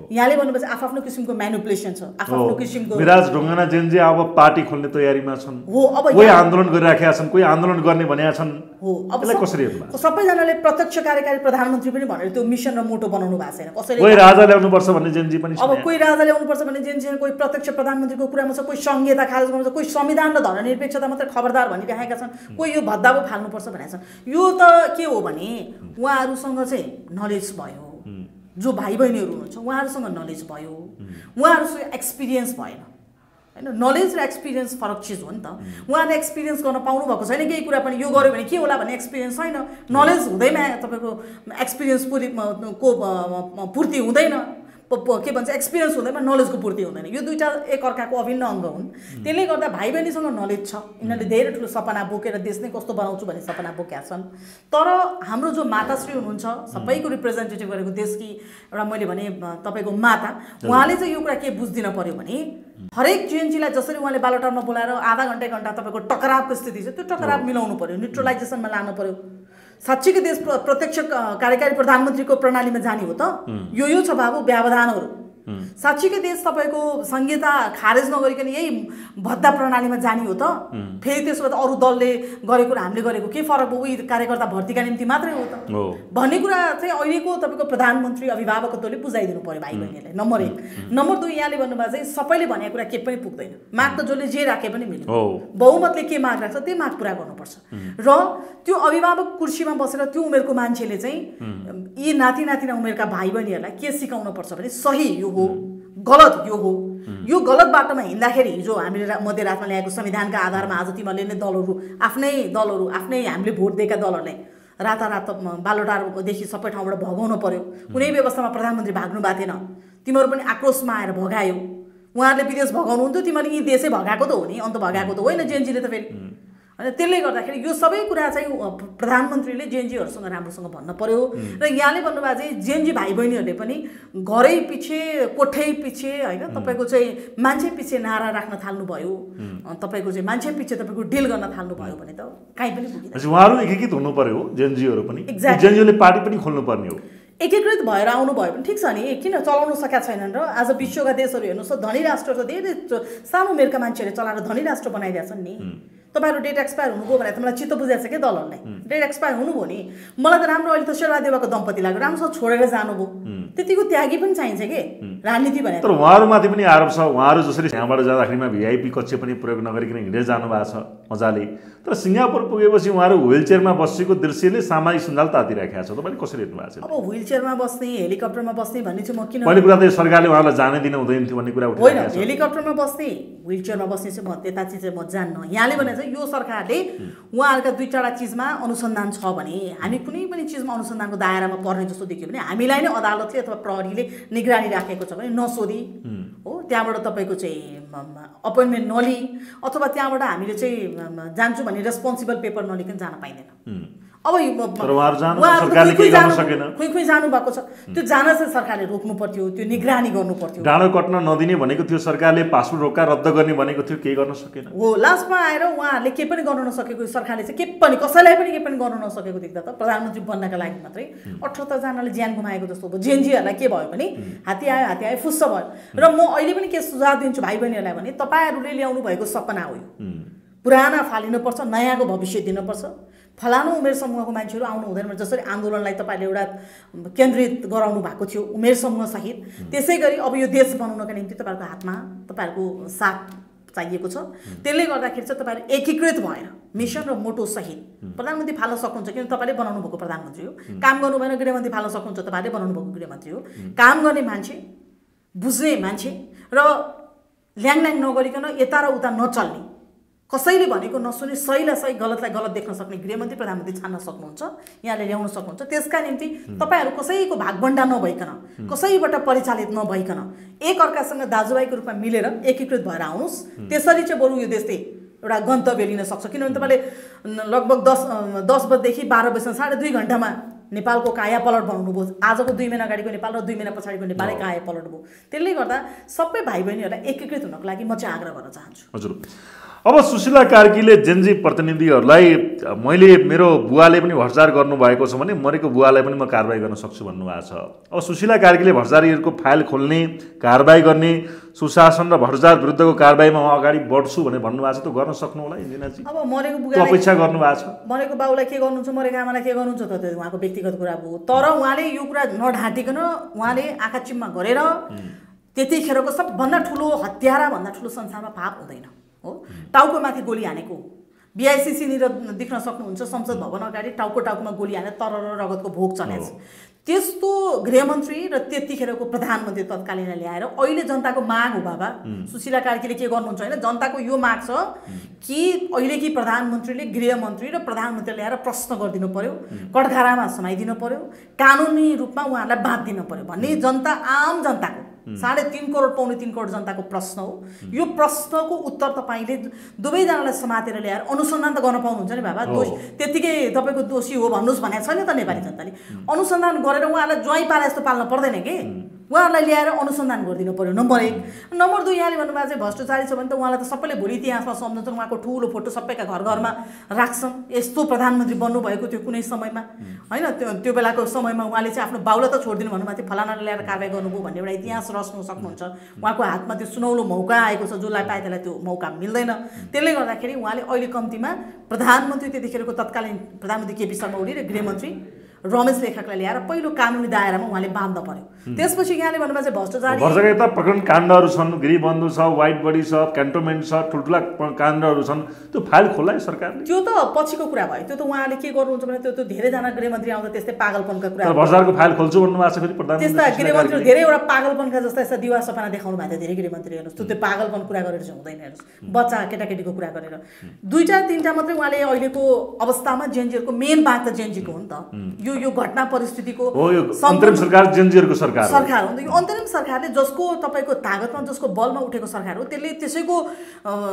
यहाँले भन्नुपर्छ आफ्नो किसिमको म्यानिपुलेसन छ, आफ्नो किसिमको। विराज ढुङ्गाना जेनजी अब पार्टी खोल्ने तयारीमा छन् हो। अब कोही आन्दोलन गरिराखेका छन्, कोही आन्दोलन गर्ने भनेका छन् हो। अब कसरी हेर्नु? सबैजनाले प्रत्यक्ष कार्यकारी प्रधानमन्त्री पनि भनेर त्यो मिसन र मोटो बनाउनु भएको छैन। कसैले कोही राजा ल्याउनुपर्छ भन्ने जेनजी पनि छ। अब कोही राजा ल्याउनुपर्छ भन्ने जेनजी, कोही प्रत्यक्ष प्रधानमन्त्रीको कुरामा छ, कोही संहिता खारेज गर्नुपर्छ, कोही संविधान र धर्मनिरपेक्षता मात्रै खबरदार भनिरहेका छन्, कोही यो भद्दाबो फाल्नुपर्छ भनेका छन्। यो त के हो भने उहाँहरूसँग चाहिँ नलेज भयो, जो भाइ बहिनीहरू हुनुहुन्छ उहाँहरूसँग नलेज भयो, उहाँहरूसँग एक्सपिरियन्स भएन होइन। नलेज र एक्सपिरियन्स फरक चिज हो नि त। उहाँले एक्सपिरियन्स गर्न पाउनु भएको छैन केही कुरा पनि, यो गर्यो भने के होला भन्ने एक्सपिरियन्स छैन। नलेज हुँदैमा तपाईँको एक्सपिरियन्स पूर्ति हुँदैन, के भन्छ एक्सपिरियन्स हुँदैमा नलेजको पूर्ति हुँदैन। यो दुईटा एकअर्काको अभिन्न अङ्ग हुन्। त्यसले गर्दा भाइ बहिनीसँग नलेज छ, यिनीहरूले धेरै ठुलो सपना बोकेर देश नै कस्तो बनाउँछु भन्ने सपना बोकेका छन्। तर हाम्रो जो माताश्री हुनुहुन्छ, सबैको रिप्रेजेन्टेटिभ गरेको देशकी एउटा मैले भने तपाईँको माता, उहाँले चाहिँ यो कुरा के बुझ्दिन पर्यो भने हरेक जेएनजीलाई जसरी उहाँले बालोटारमा बोलाएर आधा घन्टा एक घन्टा तपाईँको टकरावको स्थिति छ, त्यो टकराव मिलाउनु पर्यो, न्युट्रलाइजेसनमा लानु पर्यो। साँच्चीकै देश प्रत्यक्ष कार्यकारी प्रधानमन्त्रीको प्रणालीमा जाने हो त? यो छ बाबु व्यवधानहरू। साँच्चीकै देश तपाईँको संहिता खारेज नगरिकन यही भद्दा प्रणालीमा जाने हो त? फेरि त्यसो भए त अरू दलले गरेको र हामीले गरेको के फरक हो? उही कार्यकर्ता भर्तीका निम्ति मात्रै हो त भन्ने कुरा चाहिँ अहिलेको तपाईँको प्रधानमन्त्री अभिभावकत्वले बुझाइदिनु पर्यो भाइ बहिनीलाई। नम्बर 1। नम्बर 2, यहाँले भन्नुभएको चाहिँ सबैले भनेको कुरा के पनि पुग्दैन। माग त जसले जे राखे पनि मिल्छ। बहुमतले के माग राख्छ त्यही माग पुरा गर्नुपर्छ। र त्यो अभिभावक कुर्सीमा बसेर त्यो उमेरको मान्छेले चाहिँ यी नाति नातिना उमेरका भाइ बहिनीहरूलाई के सिकाउन पर्छ भने सही यो हो, गलत यो हो। यो गलत बाटोमा हिँड्दाखेरि हिजो हामीले मध्यरातमा ल्याएको संविधानका आधारमा आज तिमीहरूले नै दलहरू आफ्नै हामीले भोट दिएका दलहरूले रातारात बालोटारदेखि सबै ठाउँबाट भगाउनु पर्यो। कुनै व्यवस्थामा प्रधानमन्त्री भाग्नु भएको थिएन, तिमीहरू पनि आक्रोशमा आएर भगायो। उहाँहरूले विदेश भगाउनुहुन्थ्यो, तिमीहरूले यी देशै भगाएको त हो नि, अन्त भगाएको त होइन जेएनजीले त फेरि होइन। त्यसले गर्दाखेरि यो सबै कुरा चाहिँ प्रधानमन्त्रीले जेएनजीहरूसँग राम्रोसँग भन्न पर्यो। र यहाँले भन्नुभएको चाहिँ जेएनजी भाइ बहिनीहरूले पनि घरै पछि कोठै पछि होइन तपाईँको चाहिँ मान्छे पछि नारा राख्न थाल्नुभयो, तपाईँको चाहिँ मान्छे पछि तपाईँको डिल गर्न थाल्नुभयो भने त कहीँ पनि पुगिँदैन। उहाँहरू एकीकृत हुनु पर्यो, जेएनजीहरू पनि। जेएनजीले पार्टी पनि खोल्नु पर्ने हो। एकीकृत भएर आउनु भयो भने ठिक छ नि, किन चलाउनु सकेका छैनन्? र आज विश्वका देशहरू हेर्नुहोस् त, धनी राष्ट्र त धेरै सानो उमेरका मान्छेहरूले चलाएर धनी राष्ट्र बनाइदिएका छन् नि। तपाईँहरू डेट एक्सपायर हुनुभयो भने त मलाई चित्त बुझाएको छ क्या दलहरूलाई। डेट एक्सपायर हुनुभयो नि, मलाई त राम्रो अहिले त शेरबहादेवाको दम्पति लाग्यो, राम्रोसँग छोडेर जानुभयो। त्यतिको त्यागी पनि चाहिन्छ कि राजनीति भने। तर उहाँहरूमाथि पनि आरोप छ, उहाँहरू जसरी यहाँबाट जाँदाखेरिमा भिआइपी कक्ष पनि प्रयोग नगरिकन हिँडेर जानुभएको छ मजाले। तर सिङ्गापुर पुगेपछि उहाँहरू व्हिल चेयरमा बसेको दृश्यले सामाजिक सञ्जाल तातिराखेको छ। तपाईँले कसरी हेर्नु भएको छ? अब व्हिल चेयरमा बस्ने, हेलिकप्टरमा बस्ने भन्ने चाहिँ म किन पहिलो कुरा त सरकारले उहाँलाई जानै दिन हुँदैन थियो भन्ने कुरा उठिरहेको छ। होइन, हेलिकप्टरमा बस्ने व्हिल चेयरमा बस्ने चाहिँ म त्यता चाहिँ म जान्न। यहाँले भने चाहिँ यो सरकारले उहाँहरूका दुई चारवटा चिजमा अनुसन्धान छ भने, हामी कुनै पनि चिजमा अनुसन्धानको दायरामा पर्ने जस्तो देखियो भने हामीलाई नै अदालतले अथवा प्रहरीले निगरानी राखेको छ भने नसोधी हो, त्यहाँबाट तपाईँको चाहिँ अपोइन्टमेन्ट नलिई अथवा त्यहाँबाट हामीले चाहिँ जान्छु भने रेस्पोन्सिबल पेपर नलिकन जान पाइँदैन। अब खुइ जानु भएको छ, त्यो जान चाहिँ सरकारले रोक्नु पर्थ्यो, त्यो निगरानी गर्नु पर्थ्यो। डाँडो कट्न नदिने भनेको थियो सरकारले, पासपोर्ट रोका रद्द गर्ने भनेको थियो, केही गर्न सकेन हो। लास्टमा आएर उहाँहरूले के पनि गर्न नसकेको, सरकारले चाहिँ के पनि कसैलाई पनि के पनि गर्न नसकेको देख्दा त प्रधानमन्त्री बन्नका लागि मात्रै 78 जनाले ज्यान गुमाएको जस्तो भयो। जेएनजीहरूलाई के भयो भने हात्ती आयो फुस्स भयो। र म अहिले पनि के सुझाव दिन्छु भाइ बहिनीहरूलाई भने तपाईँहरूले ल्याउनु भएको सपना हो, पुराना फालिनुपर्छ, नयाँको भविष्य दिनुपर्छ। फलानु उमेर समूहको मान्छेहरू आउनु हुँदैन। जसरी आन्दोलनलाई तपाईँले एउटा केन्द्रित गराउनु भएको थियो उमेर समूह सहित, त्यसै गरी अब यो देश बनाउनका निम्ति तपाईँहरूको हातमा तपाईँहरूको साथ चाहिएको छ। त्यसले गर्दाखेरि चाहिँ तपाईँहरू एकीकृत भएर मिसन र मोटो सहित प्रधानमन्त्री फाल्न सक्नुहुन्छ, किन तपाईँले बनाउनु भएको प्रधानमन्त्री हो। काम गर्नु भएन गृहमन्त्री फाल्न सक्नुहुन्छ, तपाईँले बनाउनु भएको गृहमन्त्री हो। काम गर्ने मान्छे, बुझ्ने मान्छे र ल्याङल्याङ नगरिकन यता र उता नचल्ने कसैले भनेको नसुने सहीलाई सही गलतलाई गलत देख्न सक्ने गृहमन्त्री प्रधानमन्त्री छान्न सक्नुहुन्छ, यहाँले ल्याउन सक्नुहुन्छ। त्यसका निम्ति तपाईँहरू कसैको भागभण्डा नभइकन, कसैबाट परिचालित नभइकन एकअर्कासँग दाजुभाइको रूपमा मिलेर एकीकृत भएर आउनुहोस्। त्यसरी चाहिँ बरु यो देशले एउटा गन्तव्य लिन सक्छ। किनभने तपाईँले लगभग 10 बजेदेखि 12 बजीसम्म 2.5 घन्टामा नेपालको काया पलट बनाउनुभयो। आजको 2 महिना अगाडिको नेपाल र 2 महिना पछाडिको नेपालै काया पलट भयो। त्यसले गर्दा सबै भाइ बहिनीहरूलाई एकीकृत हुनको लागि म चाहिँ आग्रह गर्न चाहन्छु। हजुर, अब सुशीला कार्कीले जेनजी प्रतिनिधिहरूलाई मैले मेरो बुवाले पनि भ्रष्टाचार गर्नुभएको छ भने मरेको बुवालाई पनि म कारबाही गर्न सक्छु भन्नुभएको छ। अब सुशीला कार्कीले भ्रष्टाचारीहरूको फाइल खोल्ने, कारबाही गर्ने, सुशासन र भ्रष्टाचार विरुद्धको कारबाहीमा म अगाडि बढ्छु भनेर भन्नुभएको छ। त्यो गर्न सक्नु होला इन्जिनियरजी? अब मरेको बुवाले अपेक्षा गर्नुभएको छ। मरेको बाउलाई के गर्नुहुन्छ, मरेको आमालाई के गर्नुहुन्छ त त्यो उहाँको व्यक्तिगत कुरा हो। तर उहाँले यो कुरा नढाँटिकन उहाँले आँखा चिम्मा गरेर त्यतिखेरको सबभन्दा ठुलो हत्यारा भन्दा ठुलो संसारमा पाप हुँदैन हो। टाउकोमाथि गोली हानेको BICC निर देख्न सक्नुहुन्छ। संसद भवन अगाडि टाउकोमा गोली हानेर तरर रगतको भोग चलेछ। त्यस्तो गृहमन्त्री र त्यतिखेरको प्रधानमन्त्री तत्कालीन ल्याएर अहिले जनताको माग हो बाबा। सुशीला कार्कीले के गर्नुहुन्छ होइन, जनताको यो माग छ कि अहिलेकी प्रधानमन्त्रीले गृहमन्त्री र प्रधानमन्त्री ल्याएर प्रश्न गरिदिनु पर्यो, कठघरामा समाइदिनु पर्यो, कानुनी रूपमा उहाँलाई बाँधिदिनु पर्यो भन्ने जनता, आम जनताको 3.5 करोड 3.25 करोड जनताको प्रश्न हो। यो प्रश्नको उत्तर तपाईँले दुवैजनालाई समातेर ल्याएर अनुसन्धान त गर्न पाउनुहुन्छ नि बाबा। त्यतिकै तपाईँको दोषी हो भन्नुहोस् भनेको छैन त नेपाली जनताले। अनुसन्धान गरेर उहाँलाई ज्वाइँ पाले जस्तो पाल्न पर्दैन कि, उहाँहरूलाई ल्याएर अनुसन्धान गरिदिनु पर्यो। नम्बर 1। नम्बर 2, यहाँले भन्नुभएको चाहिँ भ्रष्टाचारी छ भने त उहाँलाई त सबैले भोलि इतिहासमा सम्झन्छन्। उहाँको ठुलो फोटो सबैका घर घरमा राख्छन्। यस्तो प्रधानमन्त्री बन्नुभएको थियो कुनै समयमा होइन, त्यो बेलाको समयमा उहाँले चाहिँ आफ्नो बाउलाई त छोडिदिनु भन्नुभएको थियो, फलानाले ल्याएर कारबाही गर्नुभयो भन्ने एउटा इतिहास रच्न सक्नुहुन्छ। उहाँको हातमा त्यो सुनौलो मौका आएको छ, जसलाई पाए त्यसलाई त्यो मौका मिल्दैन। त्यसले गर्दाखेरि उहाँले अहिले कम्तीमा प्रधानमन्त्री त्यतिखेरको तत्कालीन प्रधानमन्त्री केपी शर्मा ओली र गृहमन्त्री रमेश लेखकलाई ल्याएर पहिलो कानुनी दायरामा उहाँले बाँध्न पर्यो। त्यसपछि यहाँले भन्नुभएको चाहिँ भ्रष्टाचारी भ्रष्टाचार प्रकरण काण्डहरू छन्, गृहबन्धु छ, व्हाइट बडी छ, क्यान्टोनमेन्ट छ, ठुल्ठुला काण्डहरू छन्। त्यो फाइल खोल्ला है सरकारले? त्यो त पछिको कुरा भयो। त्यो त उहाँले के गर्नुहुन्छ भने त्यो धेरैजना गृहमन्त्री आउँदा त्यस्तै पागलपनका कुरा, भ्रष्टाचारको फाइल खोल्छु भन्नुभएको छ फेरि प्रधानमन्त्री। त्यस्ता गृहमन्त्री धेरै एउटा पागलपनका जस्ता यस्ता दिवा सपना देखाउनु भएको थियो धेरै गृहमन्त्री। हेर्नुहोस्, त्यो पागलपन कुरा गरेर चाहिँ हुँदैन। हेर्नुहोस्, बच्चा केटाकेटीको कुरा गरेर 2-3टा मात्रै उहाँले अहिलेको अवस्थामा जेनजीहरूको मेन बात त जेनजीको हो नि त। यो घटना परिस्थितिको अन्तरिम सरकार जेनजीहरूको सरकार हो। यो अन्तरिम सरकारले जसको तपाईँको तागतमा, जसको बलमा उठेको सरकार हो, त्यसले त्यसैको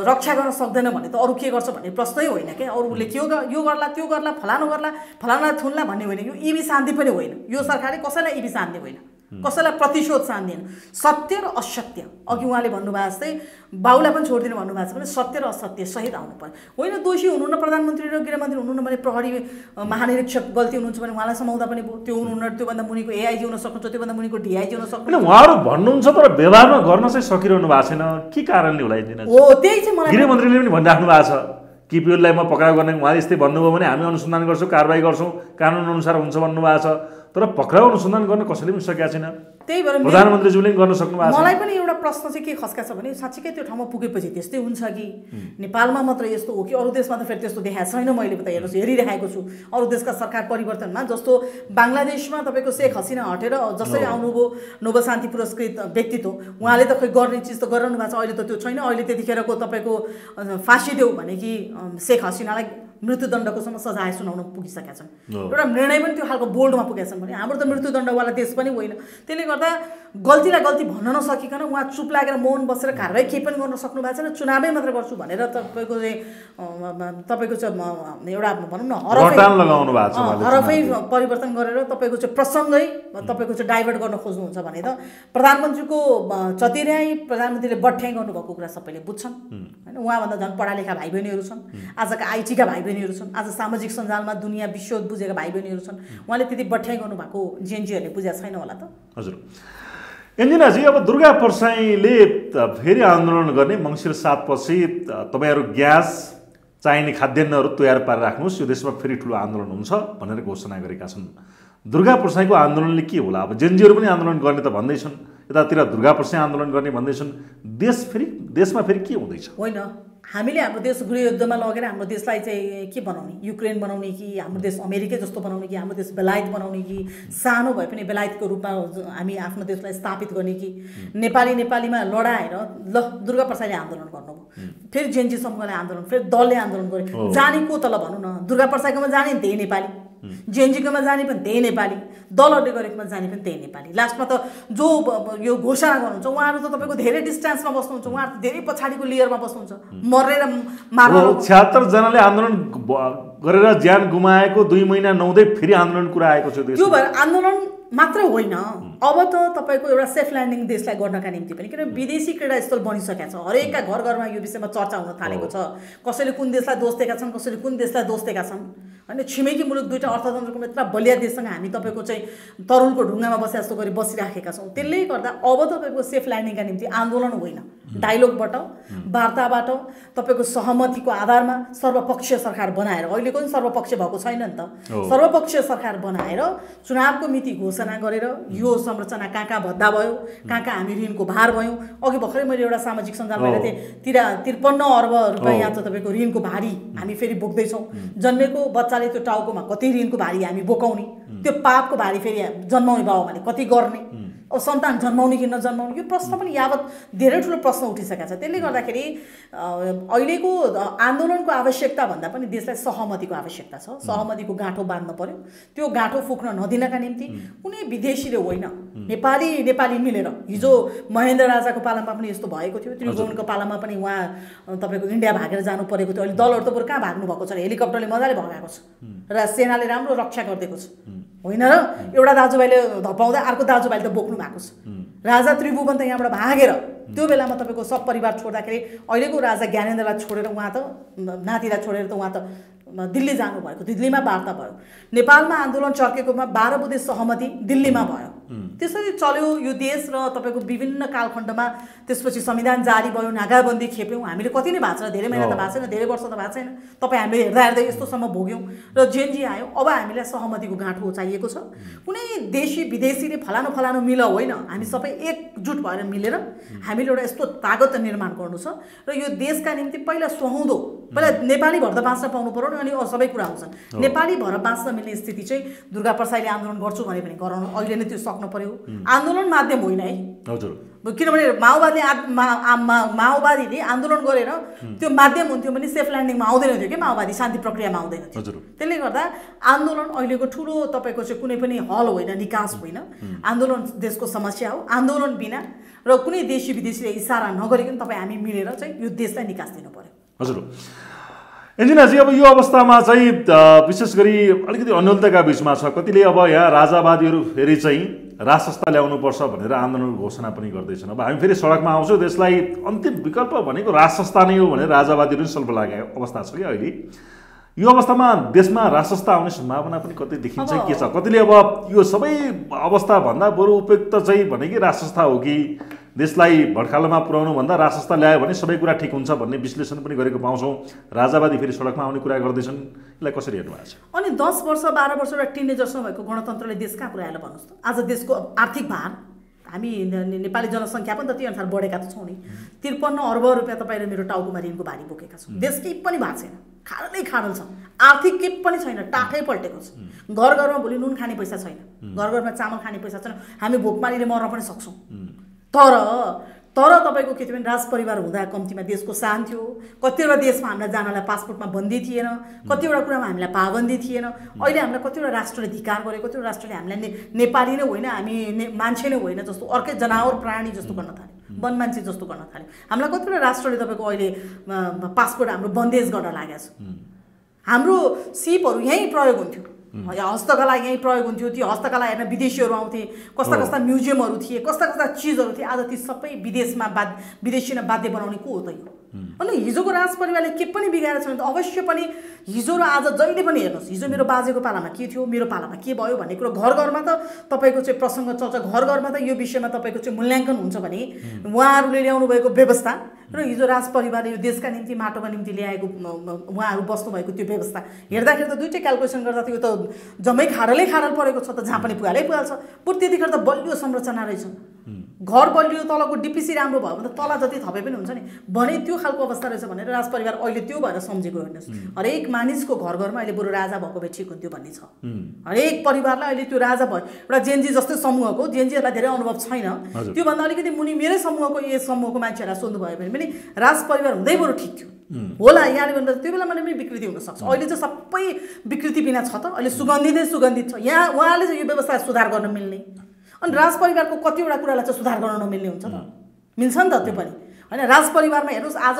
रक्षा गर्न सक्दैन भने त अरू के गर्छ भन्ने प्रश्नै होइन क्या। अरूले यो गर्ला, त्यो गर्ला, फलानु गर्ला, फलाना थुन्ला भन्ने होइन। यो इबी शान्ति पनि होइन। यो सरकारले कसैलाई इबी शान्ति होइन, कसैलाई प्रतिशोध शान्दिएन। सत्य र असत्य, अघि उहाँले भन्नुभएको जस्तै बाउलाई पनि छोडिदिनु भन्नुभएको छ भने सत्य र असत्य सहित आउनु पर्यो। होइन दोषी हुनुहुन्न प्रधानमन्त्री र गृहमन्त्री हुनुहुन्न भने प्रहरी महानिरीक्षक गल्ती हुनुहुन्छ भने उहाँलाई समाउँदा पनि भयो। त्यो हुनुहुन्न, त्योभन्दा मुनिको AIG हुन सक्नुहुन्छ, त्योभन्दा मुनिको DIG हुन सक्नुहुन्छ। उहाँहरू भन्नुहुन्छ तर व्यवहारमा गर्न चाहिँ सकिरहनु भएको छैन। के कारणले होला इन्जिनियर? हो त्यही चाहिँ मलाई गृहमन्त्रीले पनि भनिराख्नु भएको छ कि पिओलाई म पक्राउ गर्ने, उहाँले यस्तै भन्नुभयो भने हामी अनुसन्धान गर्छौँ, कारबाही गर्छौँ, कानुन अनुसार हुन्छ भन्नुभएको छ। तर पक्राउ अनुसन्धान गर्न कसैले पनि सकेका छैन। त्यही भएर प्रधानमन्त्रीज्यूले गर्न सक्नु भएको छ। मलाई पनि एउटा प्रश्न चाहिँ के खस्का छ भने साँच्चीकै त्यो ठाउँमा पुगेपछि त्यस्तै हुन्छ कि नेपालमा मात्र यस्तो हो कि अरू देशमा त फेरि त्यस्तो देखाएको छैन। मैले त हेरिरहेको छु अरू देशका सरकार परिवर्तनमा। जस्तो बङ्गलादेशमा तपाईँको शेख हसिना हटेर जसरी आउनुभयो नोबेल शान्ति पुरस्कृत व्यक्तित्व, उहाँले त खै गर्ने चिज त गरिरहनु भएको छ। अहिले त त्यो छैन। अहिले त्यतिखेरको तपाईँको फाँसी देऊ भने कि शेख हसिनालाई मृत्युदण्डकोसम्म सजाय सुनाउन पुगिसकेका छन्। एउटा निर्णय पनि त्यो खालको बोल्डमा पुगेका छन् भने हाम्रो त मृत्युदण्डवाला देश पनि होइन। त्यसले गर्दा गल्तीलाई गल्ती भन्न नसकिकन उहाँ चुप लागेर मौन बसेर कारबाही केही पनि गर्न सक्नु भएको छैन। चुनावै मात्र गर्छु भनेर तपाईँको चाहिँ एउटा भनौँ न हरफै परिवर्तन गरेर तपाईँको चाहिँ प्रसङ्गै तपाईँको चाहिँ डाइभर्ट गर्न खोज्नुहुन्छ भने त प्रधानमन्त्रीको चतिर्याई, प्रधानमन्त्रीले बठ्याइ गर्नुभएको कुरा सबैले बुझ्छन् होइन। उहाँभन्दा झन् पढा लेखा भाइ बहिनीहरू छन्, आजका IT का भाइ बहिनीहरू छन्, आज सामाजिक सञ्जालमा दुनियाँ विश्व बुझेका भाइ बहिनीहरू छन्। उहाँले त्यति बठ्याइ गर्नुभएको जेनजीहरूले बुझेको छैन होला त। हजुर एन्जिनाजी, अब दुर्गा परसाईले फेरि आन्दोलन गर्ने मङ्सिर 7 पछि तपाईँहरू ग्यास चाहिने खाद्यान्नहरू तयार पारेर राख्नुहोस्, यो देशमा फेरि ठुलो आन्दोलन हुन्छ भनेर घोषणा गरेका छन्। दुर्गा परसाईको आन्दोलनले के होला? अब जेनजीहरू पनि आन्दोलन गर्ने त भन्दैछन्, यतातिर दुर्गा परसाई आन्दोलन गर्ने भन्दैछन्। देशमा फेरि के हुँदैछ? होइन हामीले हाम्रो देश गृहयुद्धमा लगेर हाम्रो देशलाई चाहिँ के बनाउने, युक्रेन बनाउने कि हाम्रो देश अमेरिकै जस्तो बनाउने कि हाम्रो देश बेलायत बनाउने कि सानो भए पनि बेलायतको रूपमा हामी आफ्नो देशलाई स्थापित गर्ने कि नेपालीमा लडाएर ल दुर्गा प्रसादले आन्दोलन गर्नुभयो, फेरि जेएनजी समूहले आन्दोलन, फेरि दलले आन्दोलन गर्यो। जाने को तल भनौँ न, दुर्गा प्रसादकोमा जाने नि त्यही नेपाली, जेएनजीकोमा जाने पनि त्यही नेपाली, दलहरूले गरेकोमा जाने पनि त्यही नेपाली। लास्टमा त जो यो घोषणा गर्नुहुन्छ उहाँहरू त तपाईँको धेरै डिस्टेन्समा बस्नुहुन्छ, उहाँहरू धेरै पछाडिको लेयरमा बस्नुहुन्छ, मरेर मार्न। 76 जनाले आन्दोलन गरेर ज्यान गुमाएको 2 महिना नहुँदै फेरि आन्दोलन कुरा आएको छ। त्यो भएर आन्दोलन मात्र होइन, अब त तपाईँको एउटा सेफ ल्यान्डिङ देशलाई गर्नका निम्ति पनि, किनभने विदेशी क्रीडास्थल बनिसकेको छ, हरेकका घर घरमा यो विषयमा चर्चा हुन थालेको छ। कसैले कुन देशलाई दोष दिएका छन्, कसैले कुन देशलाई दोष दिएका छन्। होइन, छिमेकी मुलुक दुईवटा अर्थतन्त्रको यत्र बलिया देशसँग हामी तपाईँको चाहिँ तरुलको ढुङ्गामा बसे जस्तो गरी बसिराखेका छौँ। त्यसले गर्दा अब तपाईँको सेफ ल्यान्डिङका निम्ति आन्दोलन होइन, डायलगबाट, वार्ताबाट, तपाईँको सहमतिको आधारमा सर्वपक्षीय सरकार बनाएर, अहिलेको पनि सर्वपक्षीय भएको छैन नि त, सर्वपक्षीय सरकार बनाएर चुनावको मिति घोषणा गरेर यो संरचना कहाँ भद्दा भयो, कहाँ हामी ऋणको भार भयौँ। अघि भर्खरै मैले एउटा सामाजिक सञ्जालमा हेरेको थिएँ, 53 अर्ब रुपियाँ यहाँ त तपाईँको ऋणको भारी हामी फेरि बोक्दैछौँ। जन्मेको बच्चाले त्यो टाउकोमा कति ऋणको भारी हामी बोकाउने, त्यो पापको भारी फेरि जन्माउने बाबुआमाले कति गर्ने, अब सन्तान जन्माउने कि नजन्माउने, यो प्रश्न पनि यावत धेरै ठुलो प्रश्न उठिसकेको छ। त्यसले गर्दाखेरि अहिलेको आन्दोलनको आवश्यकता भन्दा पनि देशलाई सहमतिको आवश्यकता छ। सहमतिको गाँठो बाँध्न पर्यो, त्यो गाँठो फुक्न नदिनका निम्ति कुनै विदेशीले होइन, नेपाली मिलेर। हिजो महेन्द्र राजाको पालामा पनि यस्तो भएको थियो, त्रिभुवनको पालामा पनि उहाँ तपाईँको इन्डिया भागेर जानु परेको थियो। अहिले दलहरू त बरु कहाँ भाग्नु भएको छ, हेलिकप्टरले मजाले भगाएको छ र सेनाले राम्रो रक्षा गरिदिएको छ, होइन र? एउटा दाजुभाइले धपाउँदा अर्को दाजुभाइले त बोक्नु भएको छ। राजा त्रिभुवन त यहाँबाट भागेर त्यो बेलामा तपाईँको सब परिवार छोड्दाखेरि अहिलेको राजा ज्ञानेन्द्रलाई छोडेर उहाँ त नातिलाई छोडेर त उहाँ त दिल्ली जानुभएको, दिल्लीमा वार्ता भयो। नेपालमा आन्दोलन चर्केकोमा 12 बुँदे सहमति दिल्लीमा भयो। त्यसरी चल्यो यो देश र तपाईँको विभिन्न कालखण्डमा। त्यसपछि संविधान जारी भयो, नागाबन्दी खेप्यौँ, हामीले कति नै भएको छ, धेरै महिना त भएको छैन, धेरै वर्ष त भएको छैन, तपाईँ हामीले हेर्दा हेर्दै यस्तोसम्म भोग्यौँ र जेएनजी आयो। अब हामीलाई सहमतिको गाँठो चाहिएको छ। कुनै देशी विदेशीले फलानु मिल होइन, हामी सबै एकजुट भएर मिलेर हामीले एउटा यस्तो तागत निर्माण गर्नु छ र यो देशका निम्ति पहिला सुहाउँदो, पहिला नेपाली भएर त बाँच्न पाउनु पर्यो नि, अनि सबै कुरा आउँछन्। नेपाली भएर बाँच्न मिल्ने स्थिति चाहिँ दुर्गा प्रसादले आन्दोलन गर्छु भने पनि गराउनु, अहिले नै त्यो सक्नु पर्यो। आन्दोलन माध्यम होइन है, हजुर, किनभने माओवादीले आन्दोलन गरेर त्यो माध्यम हुन्थ्यो भने सेफ ल्यान्डिङमा आउँदैन थियो कि, माओवादी शान्ति प्रक्रियामा आउँदैन थियो। त्यसले गर्दा आन्दोलन अहिलेको ठुलो तपाईँको चाहिँ कुनै पनि हल होइन, निकास होइन। आन्दोलन देशको समस्या हो। आन्दोलन बिना र कुनै देशी विदेशीले इसारा नगरिकन तपाईँ हामी मिलेर चाहिँ यो देशलाई निकास दिनु पर्यो। हजुर एन्जिनाजी, अब यो अवस्थामा चाहिँ विशेष गरी अलिकति अन्यलताका बिचमा छ। कतिले अब यहाँ राजावादीहरू फेरि चाहिँ राज संस्था ल्याउनुपर्छ भनेर आन्दोलन घोषणा पनि गर्दैछन्। अब हामी फेरि सडकमा आउँछौँ, देशलाई अन्तिम विकल्प भनेको राज संस्था नै हो भनेर राजावादीहरू पनि सल्भ लागेको अवस्था छ कि अहिले। यो अवस्थामा देशमा राज संस्था आउने सम्भावना पनि कतै देखिन्छ के छ? कतिले अब यो सबै अवस्थाभन्दा बरु उपयुक्त चाहिँ भनेकै राज संस्था हो कि देशलाई भड्खालोमा पुर्याउनु भन्दा राज संस्था ल्यायो भने सबै कुरा ठिक हुन्छ भन्ने विश्लेषण पनि गरेको पाउँछौँ। राजावादी फेरि सडकमा आउने कुरा गर्दैछन्, यसलाई कसरी हेर्नु भएको छ? अनि 10 वर्ष 12 वर्ष एउटा टिनेजरसँग भएको गणतन्त्रले देश कहाँ पुर्याएर भन्नुहोस् त? आज देशको आर्थिक भार, हामी नेपाली जनसङ्ख्या पनि त त्यही अनुसार बढेका त छौँ नि। 53 अर्ब रुपियाँ तपाईँ र मेरो टाउकोमा ऋणको भारी बोकेका छौँ। देश केही पनि भएको छैन, खाडल छ, आर्थिक केही पनि छैन, टाठै पल्टेको छ। घर घरमा भोलि नुन खाने पैसा छैन, घर घरमा चामल खाने पैसा छैन, हामी भोकमारीले मर्न पनि सक्छौँ। तर तपाईँको के थियो भने राज परिवार हुँदा कम्तीमा देशको शान थियो। कतिवटा देशमा हामीलाई जानलाई पासपोर्टमा बन्दी थिएन, कतिवटा कुरामा हामीलाई पाबन्दी थिएन। अहिले हामीलाई कतिवटा राष्ट्रले धिक्कार गर्यो, कतिवटा राष्ट्रले हामीलाई नेपाली नै होइन, हामी मान्छे नै होइन जस्तो, अर्कै जनावर प्राणी जस्तो गर्न थाल्यो, वन मान्छे जस्तो गर्न थाल्यो। हामीलाई कतिवटा राष्ट्रले तपाईँको अहिले पासपोर्ट हाम्रो बन्देज गर्न लागेको छ। हाम्रो सिपहरू यहीँ प्रयोग हुन्थ्यो, हस्तकला यहीँ प्रयोग हुन्थ्यो। त्यो हस्तकला हेर्न विदेशीहरू आउँथे, कस्ता कस्ता म्युजियमहरू थिए, कस्ता कस्ता चिजहरू थिए। आज ती सबै विदेशीमा बाध्य बनाउने को हो त यो? अनि हिजोको राज परिवारले के पनि बिगारेको छ भने त अवश्य पनि हिजो र आज जहिले पनि हेर्नुहोस्, हिजो मेरो बाजेको पालामा के थियो, मेरो पालामा के भयो भन्ने कुरो घर घरमा त तपाईँको चाहिँ प्रसङ्ग चर्चा, घर घरमा त यो विषयमा तपाईँको चाहिँ मूल्याङ्कन हुन्छ भने उहाँहरूले ल्याउनु भएको व्यवस्था र हिजो राज परिवारले यो देशका निम्ति माटोका निम्ति ल्याएको उहाँहरू बस्नुभएको त्यो व्यवस्था हेर्दाखेरि त दुइटै क्यालकुलेसन गर्दा त यो त जम्मै खाडल परेको छ त, जहाँ पनि पुगालै पुगाल्छ। बरु त्यतिखेर त बलियो संरचना रहेछ, घर बलियो तलको डिपिसी राम्रो भयो भने त तल जति थपे पनि हुन्छ नि भने त्यो खालको अवस्था रहेछ भनेर राजपरिवार अहिले त्यो भएर सम्झेको हेर्नुहोस् हरेक मानिसको घर घरमा अहिले बरु राजा भएको भए ठिक हुन्थ्यो भन्ने छ हरेक परिवारलाई अहिले त्यो राजा भयो एउटा जेनजी जस्तै समूहको जेनजीहरूलाई धेरै अनुभव छैन त्योभन्दा अलिकति मुनि मेरै समूहको ए समूहको मान्छेहरूलाई सोध्नु भयो भने पनि राजपरिवार हुँदै बरु ठिक थियो होला यहाँले भन्दा त्यो बेला पनि विकृति हुनसक्छ अहिले चाहिँ सबै विकृति बिना छ त अहिले सुगन्धित छ यहाँ उहाँले चाहिँ यो व्यवस्था सुधार गर्न मिल्ने अनि राजपरिवारको कतिवटा कुरालाई चाहिँ सुधार गर्न नमिल्ने हुन्छ त मिल्छ नि त त्यो पनि होइन राजपरिवारमा हेर्नुहोस् आज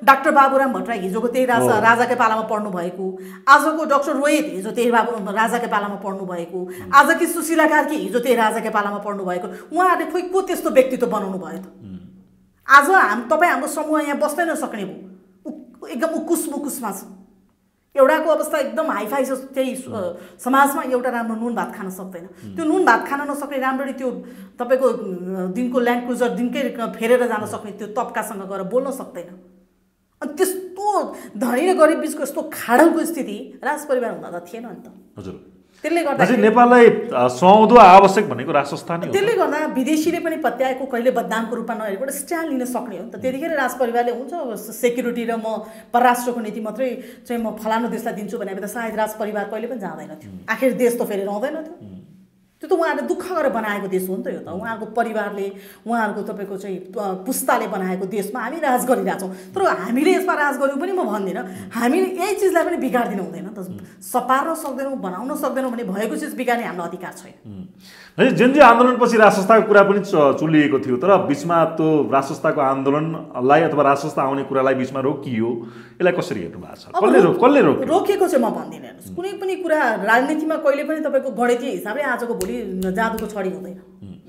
डाक्टर बाबुराम भट्टराई हिजोको त्यही राजाकै पालामा पढ्नु भएको आजको डाक्टर रोहित हिजो त्यही राजाकै पालामा पढ्नु भएको आजकी सुशीला कार्की हिजो त्यही राजाकै पालामा पढ्नु भएको उहाँहरूले खोइ को त्यस्तो व्यक्तित्व बनाउनु भयो त आज तपाईँ हाम्रो समूह यहाँ बस्नै नसक्ने भयो एकदम उकुस मुकुसमा छ एउटाको अवस्था एकदम हाइफाई छ त्यही समाजमा एउटा राम्रो नुन भात खान सक्दैन त्यो नुन भात खान नसक्ने राम्ररी त्यो तपाईँको दिनको ल्यान्ड क्रुजर दिनकै फेरेर जान सक्ने त्यो तबकासँग गएर बोल्न सक्दैन अनि त्यस्तो धनी र गरिब बिचको यस्तो खाडलको स्थिति राजपरिवार हुँदा त थिएन नि त हजुर त्यसले गर्दा नेपाललाई सुहाउँदो आवश्यक भनेको राजस्थान नै हो त्यसले गर्दा विदेशीले पनि पत्याएको कहिले बदनामको रूपमा नहेरेको एउटा स्ट्यान्ड लिन सक्ने हो नि त त्यतिखेर राजपरिवारले हुन्छ सेक्युरिटी र म परराष्ट्रको नीति मात्रै चाहिँ म फलानु देशलाई दिन्छु भने त सायद राजपरिवार कहिले पनि जाँदैन थियो आखिर देश त फेरि रहँदैन थियो त्यो त उहाँहरूले दुःख गरेर बनाएको देश हो नि त यो त उहाँहरूको परिवारले उहाँहरूको तपाईँको चाहिँ पुस्ताले बनाएको देशमा हामी राज गरिरहेछौँ तर हामीले यसमा राज गर्यौँ पनि म भन्दिनँ हामीले यही चिजलाई पनि बिगारिदिनु हुँदैन त सपार्न सक्दैनौँ बनाउन सक्दैनौँ भने भएको चिज बिगार्ने हाम्रो अधिकार छैन जेनजी आन्दोलनपछि राजसंस्थाको कुरा पनि चुलिएको थियो तर बिचमा त्यो राजसंस्थाको आन्दोलनलाई अथवा राजसंस्था आउने कुरालाई बिचमा रोकियो यसलाई कसरी हेर्नु भएको छ कसले रोकेको चाहिँ म भन्दिनँ हेर्नुहोस् कुनै पनि कुरा राजनीतिमा कहिले पनि तपाईँको गणितीय हिसाबले आजको भोलि जादुको छडी हुँदैन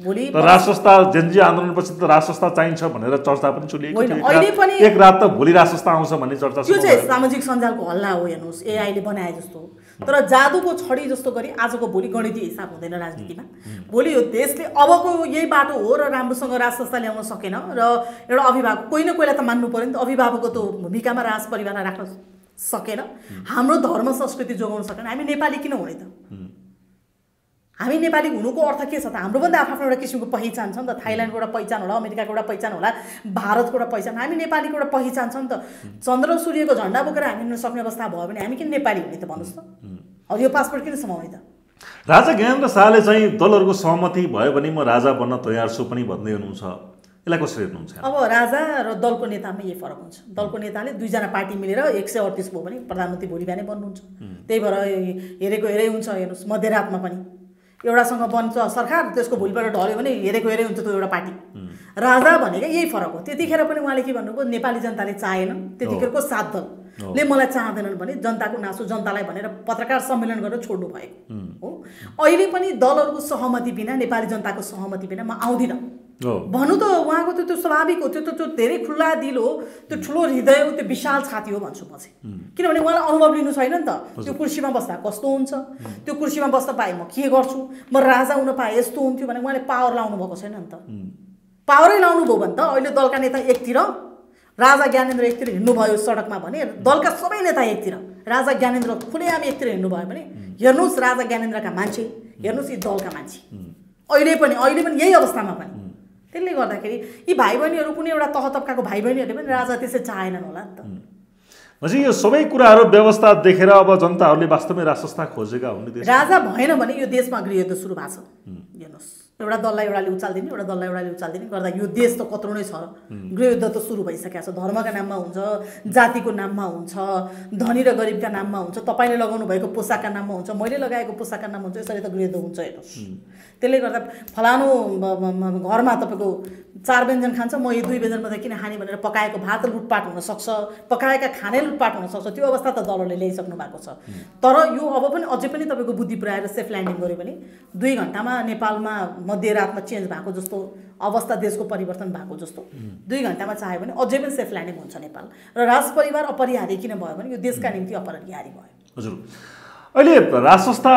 भोलि राजसंस्था जेनजी आन्दोलनपछि त राजसंस्था चाहिन्छ भनेर चर्चा पनि चलिएको थियो अहिले पनि एक रात त भोलि राजसंस्था आउँछ भन्ने चर्चा त्यो चाहिँ सामाजिक सञ्जालको हल्ला हो हेर्नुहोस् एआईले बनाए जस्तो तर जादुको छडी जस्तो गरी आजको भोलि गणितीय हिसाब हुँदैन राजनीतिमा भोलि यो देशले अबको यही बाटो हो र राम्रोसँग राजसंस्था ल्याउन सकेन र एउटा अभिभावक कोही न कोहीलाई त मान्नु पर्यो नि त अभिभावकको त भूमिकामा राजपरिवारलाई राख्न सकेन हाम्रो धर्म संस्कृति जोगाउन सकेन हामी नेपाली किन हुने त हामी नेपाली हुनुको अर्थ के छ त हाम्रो पनि आफ्नो एउटा किसिमको पहिचान छ नि त थाइल्यान्डको एउटा पहिचान होला अमेरिकाको एउटा पहिचान होला भारतको एउटा पहिचान हामी नेपालीको एउटा पहिचान छ नि त चन्द्र र सूर्यको झन्डा बोकेर हामी हिँड्न सक्ने अवस्था भयो भने हामी किन नेपाली हुने त भन्नुहोस् त अब यो पासपोर्ट किन समाउने त राजा ज्ञानेन्द्र शाहले चाहिँ दलहरूको सहमति भयो भने म राजा बन्न तयार छु पनि भन्दै हुनुहुन्छ यसलाई कसरी हेर्नुहुन्छ अब राजा र दलको नेतामा यही फरक हुन्छ दलको नेताले दुईजना पार्टी मिलेर 138 भयो भने प्रधानमन्त्री भोलि बिहानै बन्नुहुन्छ त्यही भएर हेरेको हेरै हुन्छ हेर्नुहोस् मध्यरातमा पनि एउटासँग बन्छ सरकार त्यसको भोलिबाट ढल्यो भने हेरेको हेरै हुन्छ त्यो एउटा पार्टी राजा भनेको यही फरक हो त्यतिखेर पनि उहाँले के भन्नुभयो नेपाली जनताले चाहेन त्यतिखेरको 7 दलले मलाई चाहँदैनन् भने जनताको नासो जनतालाई भनेर पत्रकार सम्मेलन गरेर छोड्नु भएको हो अहिले पनि दलहरूको सहमति बिना नेपाली जनताको सहमति बिना म आउँदिनँ भन्नु त उहाँको त्यो स्वाभाविक हो त्यो धेरै खुल्ला दिल हो त्यो ठुलो हृदय हो त्यो विशाल छाती हो भन्छु म चाहिँ किनभने उहाँलाई अनुभव लिनु छैन नि त त्यो कुर्सीमा बस्दा कस्तो हुन्छ त्यो कुर्सीमा बस्दा पाए म के गर्छु म राजा हुन पाए यस्तो हुन्थ्यो भने उहाँले पावर लाउनु भएको छैन नि त पावरै लाउनु भयो भने त अहिले दलका नेता एकतिर राजा ज्ञानेन्द्र एकतिर हिँड्नुभयो सडकमा भने दलका सबै नेता एकतिर राजा ज्ञानेन्द्र खुलेआम एकतिर हिँड्नुभयो भने हेर्नुहोस् राजा ज्ञानेन्द्रका मान्छे हेर्नुहोस् यी दलका मान्छे अहिले पनि यही अवस्थामा पनि त्यसले गर्दाखेरि यी भाइ बहिनीहरू कुनै एउटा तह तबकाको भाइ बहिनीहरूले पनि राजा त्यसै चाहेनन् होला नि त हजुर यो सबै कुराहरू व्यवस्था देखेर अब जनताहरूले वास्तवमै राजसंस्था खोजेका हुन् राजा भएन भने यो देशमा गृहयुद्ध सुरु भएको छ हेर्नुहोस् एउटा दललाई एउटाले उचाल्दिने एउटा दललाई एउटाले उचाल्दिने गर्दा यो देश त कत्रो नै छ गृहयुद्ध त सुरु भइसकेको छ धर्मका नाममा हुन्छ जातिको नाममा हुन्छ धनी र गरिबका नाममा हुन्छ तपाईँले लगाउनु भएको पोसाकका नाममा हुन्छ मैले लगाएको पोसाकका नाममा हुन्छ यसरी त गृहयुद्ध हुन्छ हेर्नुहोस् त्यसले गर्दा फलानु घरमा तपाईँको 4 व्यञ्जन खान्छ म यो 2 व्यञ्जन मात्रै किन खाने भनेर पकाएको भात लुटपाट हुनसक्छ पकाएका खाने लुटपाट हुनसक्छ त्यो अवस्था त दलहरूले ल्याइसक्नु भएको छ तर यो अब पनि अझै पनि तपाईँको बुद्धि पुऱ्याएर सेफ ल्यान्डिङ गर्यो भने 2 घण्टामा नेपालमा मध्यरातमा चेन्ज भएको जस्तो अवस्था देशको परिवर्तन भएको जस्तो 2 घण्टामा चाह्यो भने अझै पनि सेफ ल्यान्डिङ हुन्छ नेपाल र राजपरिवार अपरिहार्य किन भयो भने यो देशका निम्ति अपरिहार्य भयो हजुर अहिले राजसंस्था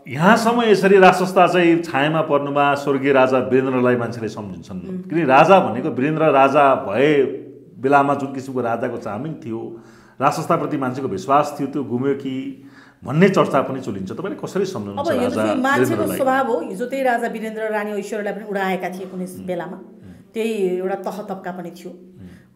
यहाँसम्म यसरी राजसंस्था चाहिँ छायामा पर्नुमा स्वर्गीय राजा वीरेन्द्रलाई मान्छेले सम्झिन्छन् किनकि राजा भनेको वीरेन्द्र राजा भए बेलामा जुन किसिमको राजाको चामिङ थियो राजसंस्थाप्रति मान्छेको विश्वास थियो त्यो गुम्यो कि भन्ने चर्चा पनि चलिन्छ। तपाईँले कसरी सम्झनुहुन्छ अब राजा मान्छेको वीरेन्द्रलाई? स्वभाव हो। हिजो त्यही राजा वीरेन्द्र रानी ऐश्वर्यालाई पनि उडाएका थिए कुनै बेलामा, त्यही एउटा तह तब्का पनि थियो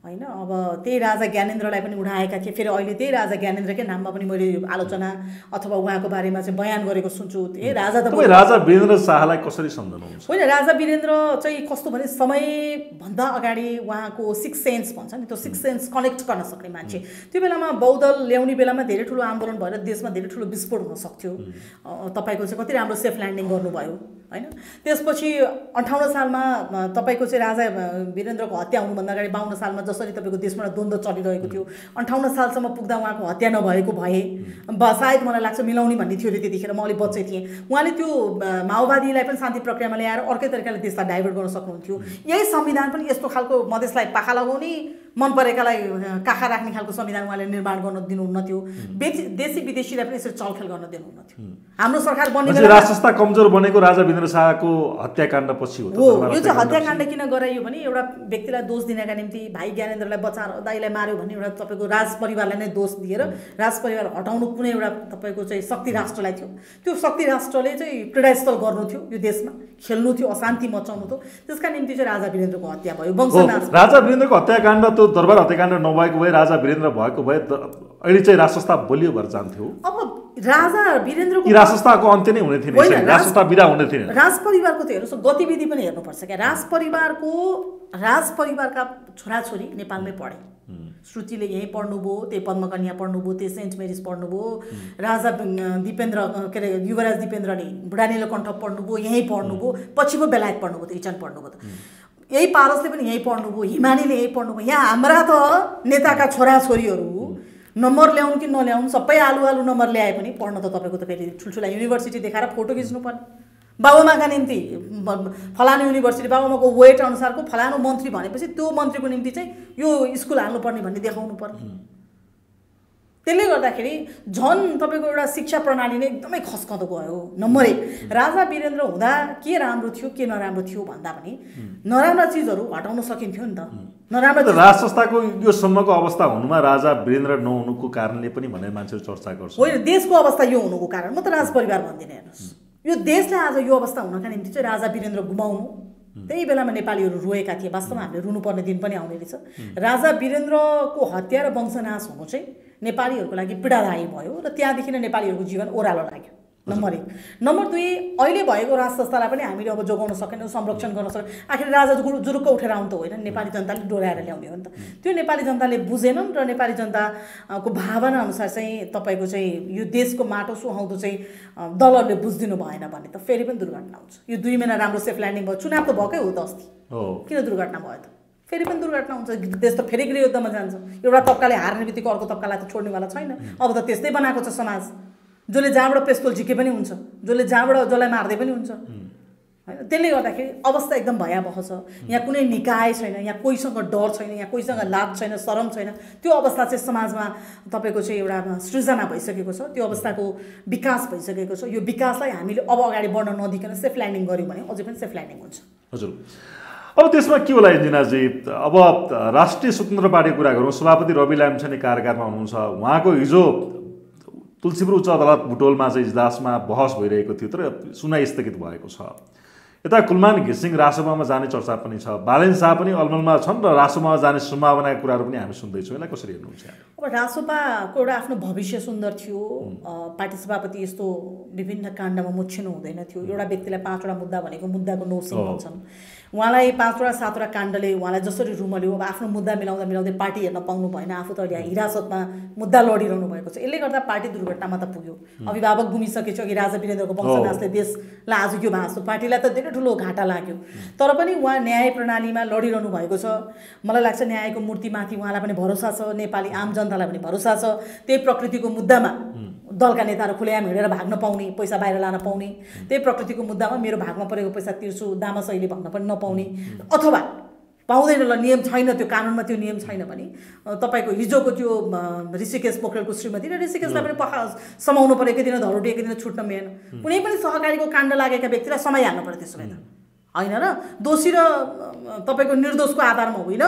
होइन। अब त्यही राजा ज्ञानेन्द्रलाई पनि उडाएका थिए, फेरि अहिले त्यही राजा ज्ञानेन्द्रकै नाममा पनि मैले आलोचना अथवा उहाँको बारेमा चाहिँ बयान गरेको सुन्छु। त्यही राजा त राजा वीरेन्द्र शाहलाई कसरी सम्झनुहुन्छ? होइन, राजा वीरेन्द्र चाहिँ कस्तो भने समयभन्दा अगाडि उहाँको सिक्स सेन्स भन्छ नि, त्यो सिक्स सेन्स कनेक्ट गर्न सक्ने मान्छे। त्यो बेलामा बौद्ध ल्याउने बेलामा धेरै ठुलो आन्दोलन भएर देशमा धेरै ठुलो विस्फोट हुन सक्थ्यो। तपाईँको चाहिँ कति राम्रो सेफ ल्यान्डिङ गर्नुभयो होइन। त्यसपछि 58 सालमा तपाईँको चाहिँ राजा वीरेन्द्रको हत्या हुनुभन्दा अगाडि 52 सालमा जसरी तपाईँको देशमा द्वन्द्व चलिरहेको थियो, 58 सालसम्म पुग्दा उहाँको हत्या नभएको भए सायद मलाई लाग्छ मिलाउने भन्ने थियो त्यतिखेर, म अलिक बच्चै थिएँ। उहाँले त्यो माओवादीलाई पनि शान्ति प्रक्रियामा ल्याएर अर्कै तरिकाले देशलाई डाइभर्ट गर्न सक्नुहुन्थ्यो। यही संविधान पनि यस्तो खालको मधेसलाई पाखा लगाउने, मन परेकालाई काखा राख्ने खालको संविधान उहाँले निर्माण गर्न दिनुहुन्न थियो। देशी विदेशीलाई पनि यसरी चलखेल गर्न दिनुहुन्न थियो। हाम्रो सरकार बन्ने राष्ट्र संस्था कमजोर बनेको राजा वीरेन्द्र शाहको हत्याकाण्ड पछि हो। यो चाहिँ हत्याकाण्ड किन गराइयो भने एउटा व्यक्तिलाई दोष दिनका निम्ति भाइ ज्ञानेन्द्रलाई बचाएर दाइलाई मार्यो भन्ने एउटा तपाईँको राज परिवारलाई नै दोष दिएर राज परिवार हटाउनु कुनै एउटा तपाईँको चाहिँ शक्ति राष्ट्रलाई थियो। त्यो शक्ति राष्ट्रले चाहिँ क्रीडास्थल गर्नु थियो, यो देशमा खेल्नु थियो, अशान्ति मचाउनु थियो। त्यसका निम्ति चाहिँ राजा वीरेन्द्रको हत्या भयो। वंशनाश राजा वीरेन्द्रको हत्याकाण्ड त दरबार हत्याकाण्ड नभएको भए, राजा वीरेन्द्र भएको भए अहिले चाहिँ राष्ट्र संस्था बलियो भएर जान्थ्यो। अब राजा वीरेन्द्रको राष्ट्र संस्थाको अन्त्य नै हुने थिएन, राष्ट्र संस्था बिदा हुने थिएन। राज परिवारको त हेर्नुहोस् गतिविधि पनि हेर्नुपर्छ क्या। राज परिवारका छोराछोरी नेपालमै पढे। श्रुतिले यहीँ पढ्नुभयो, त्यही पद्मकन्या पढ्नुभयो, त्यही सेन्ट मेरिज पढ्नुभयो। राजा दिपेन्द्र के अरे युवराज दिपेन्द्रले बुढा नीलकण्ठ पढ्नुभयो, यहीँ पढ्नुभयो। पछि पो बेलायत पढ्नुभयो, त इचन पढ्नुभयो। त यही पारसले पनि यहीँ पढ्नुभयो, हिमानीले यहीँ पढ्नुभयो। यहाँ हाम्रा त नेताका छोराछोरीहरू नम्बर ल्याउनु कि नल्याउनु सबै आलु नम्बर ल्याए पनि पढ्न त तपाईँको त फेरि ठुल्ठुला युनिभर्सिटी देखाएर फोटो खिच्नुपर्ने। बाबुआमाका निम्ति फलानु युनिभर्सिटी बाबुआमाको वेट अनुसारको फलानु मन्त्री भनेपछि त्यो मन्त्रीको निम्ति चाहिँ यो स्कुल हाल्नुपर्ने भन्ने देखाउनु पर्ने। त्यसले गर्दाखेरि झन् तपाईँको एउटा शिक्षा प्रणाली नै एकदमै खस्कँदो गयो। नम्बर 1 राजा वीरेन्द्र हुँदा के राम्रो थियो के नराम्रो थियो भन्दा पनि नराम्रा चिजहरू हटाउन सकिन्थ्यो नि त। नराम्रो राज संस्थाको यो सम्मको अवस्था हुनुमा राजा वीरेन्द्र नहुनुको कारणले पनि भनेर मान्छेले चर्चा गर्छ। होइन, देशको अवस्था यो हुनुको कारण म त राज परिवार भन्दिनँ। हेर्नुहोस्, यो देशले आज यो अवस्था हुनका निम्ति चाहिँ राजा वीरेन्द्र गुमाउनु, त्यही बेलामा नेपालीहरू रोएका थिए। वास्तवमा हामीले रुनुपर्ने दिन पनि आउने रहेछ। राजा वीरेन्द्रको हत्या र वंशनाश हुनु चाहिँ नेपालीहरूको लागि पीडादायी भयो र त्यहाँदेखि नै नेपालीहरूको जीवन ओह्रालो लाग्यो। नम्बर 1। नम्बर 2, अहिले भएको राज संस्थालाई पनि हामीले अब जोगाउन सकेनौँ, संरक्षण गर्न सकेनौँ। आखिर राजा जुरुक्क उठेर आउनु त होइन, नेपाली जनताले डोर्याएर ल्याउने हो नि त। त्यो नेपाली जनताले बुझेनन् र नेपाली जनताको भावना अनुसार चाहिँ तपाईँको चाहिँ यो देशको माटो सुहाउँदो चाहिँ दलहरूले बुझिदिनु भएन भने त फेरि पनि दुर्घटना हुन्छ। यो 2 महिना राम्रो सेफ ल्यान्डिङ भयो, चुनाव त भएकै हो त अस्ति, किन दुर्घटना भयो त? फेरि पनि दुर्घटना हुन्छ। देश त फेरि गृहयुद्धमा जान्छ। एउटा तब्काले हार्ने बित्तिकै अर्को तब्कालाई त छोड्नेवाला छैन। अब त त्यस्तै बनाएको छ समाज। जसले जहाँबाट पेस्तोल झिके पनि हुन्छ, जसले जहाँबाट जसलाई मार्दै पनि हुन्छ होइन। त्यसले गर्दाखेरि अवस्था एकदम भयावह छ। यहाँ कुनै निकाय छैन, यहाँ कोहीसँग डर छैन, यहाँ कोहीसँग लाज छैन, शरम छैन। त्यो अवस्था चाहिँ समाजमा तपाईँको चाहिँ एउटा सृजना भइसकेको छ। त्यो अवस्थाको विकास भइसकेको छ। यो विकासलाई हामीले अब अगाडि बढ्न नदिकन सेफ ल्यान्डिङ गऱ्यौँ भने अझै पनि सेफ ल्यान्डिङ हुन्छ। हजुर, अब त्यसमा के होला इन्जिनाजी? अब राष्ट्रिय स्वतन्त्र पार्टीको कुरा गरौँ। सभापति रवि लामिछाने कार्यकालमा हुनुहुन्छ। उहाँको हिजो तुलसीपुर उच्च अदालत बुटोलमा चाहिँ इजलासमा बहस भइरहेको थियो, तर सुनाइ स्थगित भएको छ। यता कुलमान घिसिङ रासोपामा जाने चर्चा पनि छ। बालेन शाह पनि अलमलमा छन् र रासोपामा जाने सम्भावनाको कुराहरू पनि हामी सुन्दैछौँ। यसलाई कसरी हेर्नुहुन्छ? अब रासोपाको एउटा आफ्नो भविष्य सुन्दर थियो। पार्टी सभापति यस्तो विभिन्न काण्डमा मुछिनु हुँदैन थियो। एउटा व्यक्तिलाई 5वटा मुद्दा भनेको मुद्दाको नौसिङ भन्छन्। उहाँलाई 5वटा 7वटा काण्डले उहाँलाई जसरी रुमल्यो। अब आफ्नो मुद्दा मिलाउँदा मिलाउँदै पार्टी हेर्न पाउनु भएन। आफू त यहाँ हिरासतमा मुद्दा लडिरहनु भएको छ। यसले गर्दा पार्टी दुर्घटनामा त पुग्यो। अभिभावक गुमिसकेछ कि राजा वीरेन्द्रको वंशनाशले देशलाई आज यो भाँच्यो। पार्टीलाई त धेरै ठुलो घाटा लाग्यो। तर पनि उहाँ न्याय प्रणालीमा लडिरहनु भएको छ। मलाई लाग्छ न्यायको मूर्तिमाथि उहाँलाई पनि भरोसा छ, नेपाली आम जनतालाई पनि भरोसा छ। त्यही प्रकृतिको मुद्दामा दलका नेताहरू खुलेआम हिँडेर भाग्न पाउने, पैसा बाहिर लान पाउने, त्यही प्रकृतिको मुद्दामा मेरो भागमा परेको पैसा तिर्छु दामासैले भन्न पनि नपाउने, अथवा पाउँदैन ल नियम छैन, त्यो कानुनमा त्यो नियम छैन भने तपाईँको हिजोको त्यो ऋषिकेश पोखरेलको श्रीमती र ऋषिकेशलाई पनि समाउनु पऱ्यो। एकै दिन धरोटी एकै दिन छुट्न मिलेन। कुनै पनि सहकारीको काण्ड लागेका व्यक्तिलाई समय हाल्नु पऱ्यो त्यसो भए त होइन र दोषी र तपाईँको निर्दोषको आधारमा होइन।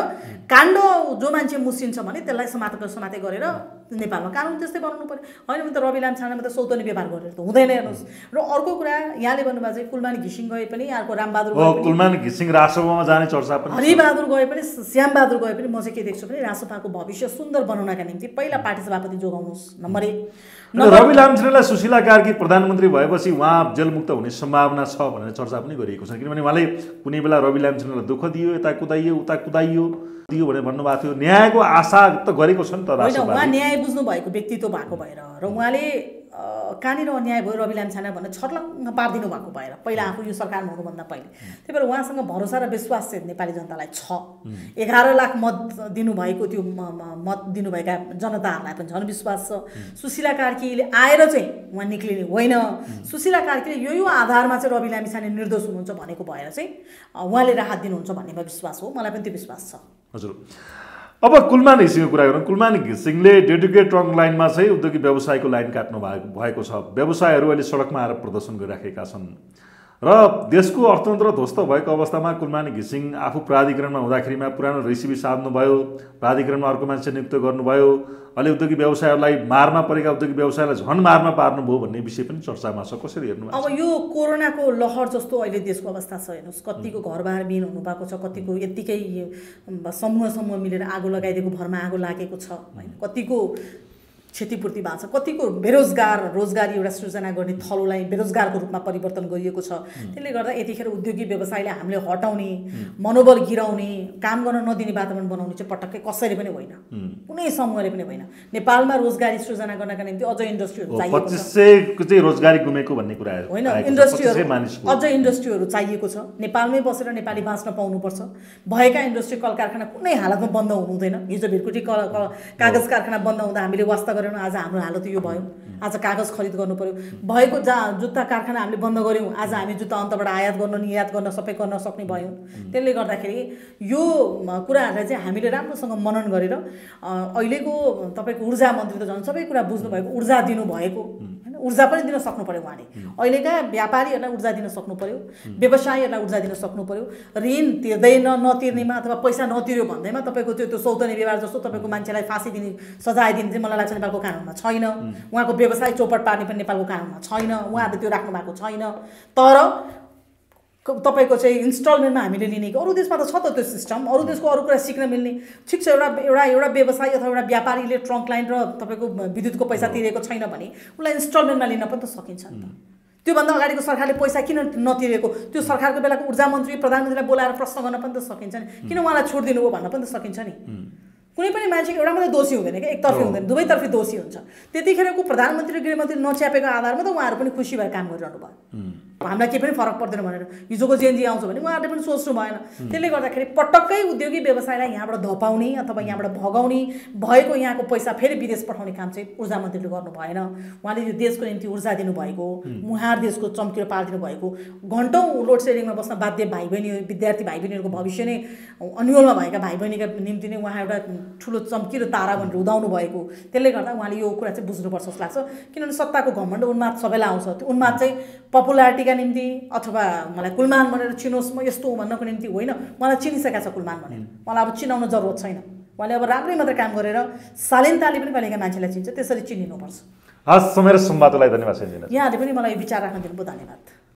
काण्ड जो मान्छे मुसिन्छ भने त्यसलाई समाते गरेर नेपालमा कानुन त्यस्तै बनाउनु पर्यो होइन भने त रवि लामिछानेमा त सौतनी व्यवहार गरेर त हुँदैन हेर्नुहोस् र अर्को कुरा यहाँले भन्नुभएको चाहिँ कुलमानी घिसिङ गए पनि यहाँको रामबहादुर गए पनि कुलमानी घिसिङ राजसभामा जाने चर्चा पनि हरिबहादुर गए पनि श्यामबहादुर गए पनि म चाहिँ के देख्छु भने रासपाको भविष्य सुन्दर बनाउनका निम्ति पहिला पार्टी सभापति जोगाउनुहोस् नम्बर 1 रवि लामिछानेलाई सुशीला कार्की प्रधानमन्त्री भएपछि उहाँ जेलमुक्त हुने सम्भावना छ भनेर चर्चा पनि गरिएको छ किनभने उहाँले कुनै बेला रवि लामिछानेलाई दुःख दियो यता कुदाइयो उता कुदाइयो दियो भनेर भन्नुभएको थियो न्यायको आशा त गरेको छ नि त होइन उहाँ न्याय बुझ्नु भएको व्यक्तित्व भएको भएर र उहाँले कहाँनिर अन्याय भयो रवि लामिछाने भनेर छर्लङ्ग पारिदिनु भएको भएर पहिला आफू यो सरकारमा हुनुभन्दा पहिले त्यही भएर उहाँसँग भरोसा र विश्वास चाहिँ नेपाली जनतालाई छ 11 लाख मत दिनुभएको त्यो मत दिनुभएका जनताहरूलाई पनि झन् विश्वास छ सुशीला कार्कीले आएर चाहिँ उहाँ निक्लिने होइन सुशीला कार्कीले यो आधारमा चाहिँ रवि लामिछाने निर्दोष हुनुहुन्छ भनेको भएर चाहिँ उहाँले राहत दिनुहुन्छ भन्नेमा विश्वास हो मलाई पनि त्यो विश्वास छ हजुर अब कुलमानी घिसिङको कुरा गरौँ कुलमानी घिसिङले डेडिकेट ट्रङ्क लाइनमा चाहिँ उद्योगिक व्यवसायको लाइन काट्नु भएको छ व्यवसायहरू अहिले सडकमा आएर प्रदर्शन गरिराखेका छन् र देशको अर्थतन्त्र ध्वस्त भएको अवस्थामा कुलमानी घिसिङ आफू प्राधिकरणमा हुँदाखेरिमा पुरानो रेसिपी साध्नुभयो प्राधिकरणमा अर्को मान्छे नियुक्त गर्नुभयो अहिले उद्योगिक व्यवसायहरूलाई मारमा परेका उद्योगिक व्यवसायलाई झन् मारमा पार्नुभयो भन्ने विषय पनि चर्चामा छ कसरी हेर्नु अब यो कोरोनाको लहर जस्तो अहिले देशको अवस्था छ हेर्नुहोस् कतिको घरबार बिन हुनुभएको छ कतिको यत्तिकै समूह मिलेर आगो लगाइदिएको भरमा आगो लागेको छ होइन कतिको क्षतिपूर्ति भएको छ कतिको बेरोजगार रोजगारी एउटा सृजना गर्ने थलोलाई बेरोजगारको रूपमा परिवर्तन गरिएको छ त्यसले गर्दा यतिखेर उद्योगिक व्यवसायलाई हामीले हटाउने मनोबल गिराउने काम गर्न नदिने वातावरण बनाउने चाहिँ पटक्कै कसैले पनि होइन कुनै समूहले पनि होइन नेपालमा रोजगारी सृजना गर्नका निम्ति अझ इन्डस्ट्रीहरू चाहिएको छ 2500 को चाहिँ रोजगारी गुमेको भन्ने कुरा होइन इन्डस्ट्रीहरू अझ इन्डस्ट्रीहरू चाहिएको छ नेपालमै बसेर नेपाली बाँच्न पाउनुपर्छ भएका इन्डस्ट्री कल कारखाना कुनै हालतमा बन्द हुनु हुँदैन हिजो भिरकुटी कागज कारखाना बन्द हुँदा हामीले वास्ता गरेर आज हाम्रो हालत यो भयो आज कागज खरिद गर्नु पर्यो भएको जुत्ता कारखाना हामीले बन्द गर्यौँ आज हामी जुत्ता अन्तबाट आयात गर्न निर्यात गर्न सबै गर्न सक्ने भयौँ त्यसले गर्दाखेरि यो कुराहरूलाई चाहिँ हामीले राम्रोसँग मनन गरेर अहिलेको तपाईँको ऊर्जा मन्त्री त झन् सबै कुरा बुझ्नु भएको ऊर्जा दिनुभएको हैन ऊर्जा पनि दिन सक्नु पर्यो उहाँले अहिलेका व्यापारीहरूलाई ऊर्जा दिन सक्नु पर्यो व्यवसायीहरूलाई ऊर्जा दिन सक्नु पर्यो ऋण तिर्दैन नतिर्नेमा अथवा पैसा नतिर्यो भन्दैमा तपाईँको त्यो सौतनी व्यवहार जस्तो तपाईँको मान्छेलाई फाँसी दिने सजाय दिने चाहिँ मलाई लाग्छ नेपालको कानुनमा छैन उहाँको व्यवसाय चौपट पार्ने पनि नेपालको कानुनमा छैन उहाँहरूले त्यो राख्नु भएको छैन तर तपाईको चाहिँ इन्स्टलमेन्टमा हामीले लिने कि अरू देशमा त छ त त्यो सिस्टम अरू देशको अरू कुरा सिक्न मिल्ने ठिक छ एउटा व्यवसायी अथवा एउटा व्यापारीले ट्रङ्क लाइन र तपाईँको विद्युतको पैसा तिरेको छैन भने उसलाई इन्स्टलमेन्टमा लिन पनि त सकिन्छ नि त त्योभन्दा अगाडिको सरकारले पैसा किन नतिरेको त्यो सरकारको बेलाको ऊर्जा मन्त्री प्रधानमन्त्रीलाई बोलाएर प्रश्न गर्न पनि त सकिन्छ नि किन उहाँलाई छुट दिनुभयो भन्न पनि त सकिन्छ नि कुनै पनि मान्छेको एउटा मात्रै दोषी हुँदैन कि एकतर्फी हुँदैन दुवैतर्फी दोषी हुन्छ त्यतिखेरको प्रधानमन्त्री र गृहमन्त्री नच्यापेको आधारमा त उहाँहरू पनि खुसी भएर काम गरिरहनु भयो हामीलाई केही पनि फरक पर्दैन भनेर हिजोको जेएनजी आउँछ भने उहाँहरूले पनि सोच्नु भएन त्यसले गर्दाखेरि पटक्कै उद्योगिक व्यवसायलाई यहाँबाट धपाउने अथवा यहाँबाट भगाउने भएको यहाँको पैसा फेरि विदेश पठाउने काम चाहिँ ऊर्जा मन्त्रीले गर्नु भएन उहाँले यो देशको निम्ति ऊर्जा दिनुभएको मुहार देशको चम्किलो पारिदिनु भएको घन्टौँ लोड सेडिङमा बस्न बाध्य भाइ बहिनी विद्यार्थी भाइ बहिनीहरूको भविष्य नै अन्यलमा भएका भाइ बहिनीका निम्ति नै उहाँ एउटा ठुलो चम्किलो तारा भनेर उदाउनु भएको त्यसले गर्दा उहाँले यो कुरा चाहिँ बुझ्नुपर्छ जस्तो लाग्छ किनभने सत्ताको घमण्ड उन्माद सबैलाई आउँछ त्यो उन्माद चाहिँ पपुलारिटीका निम्ति अथवा मलाई कुलमान भनेर चिनोस् म यस्तो भन्नको निम्ति होइन मलाई चिनिसकेका छ कुलमान भनेर मलाई अब चिनाउन जरुरत छैन उहाँले अब राम्रै मात्रै काम गरेर सालिनताली पनि कहिलेका मान्छेलाई चिन्छ त्यसरी चिनिनुपर्छ हस् समय र संवादलाई धन्यवाद यहाँले पनि मलाई विचार राख्न दिनुभयो धन्यवाद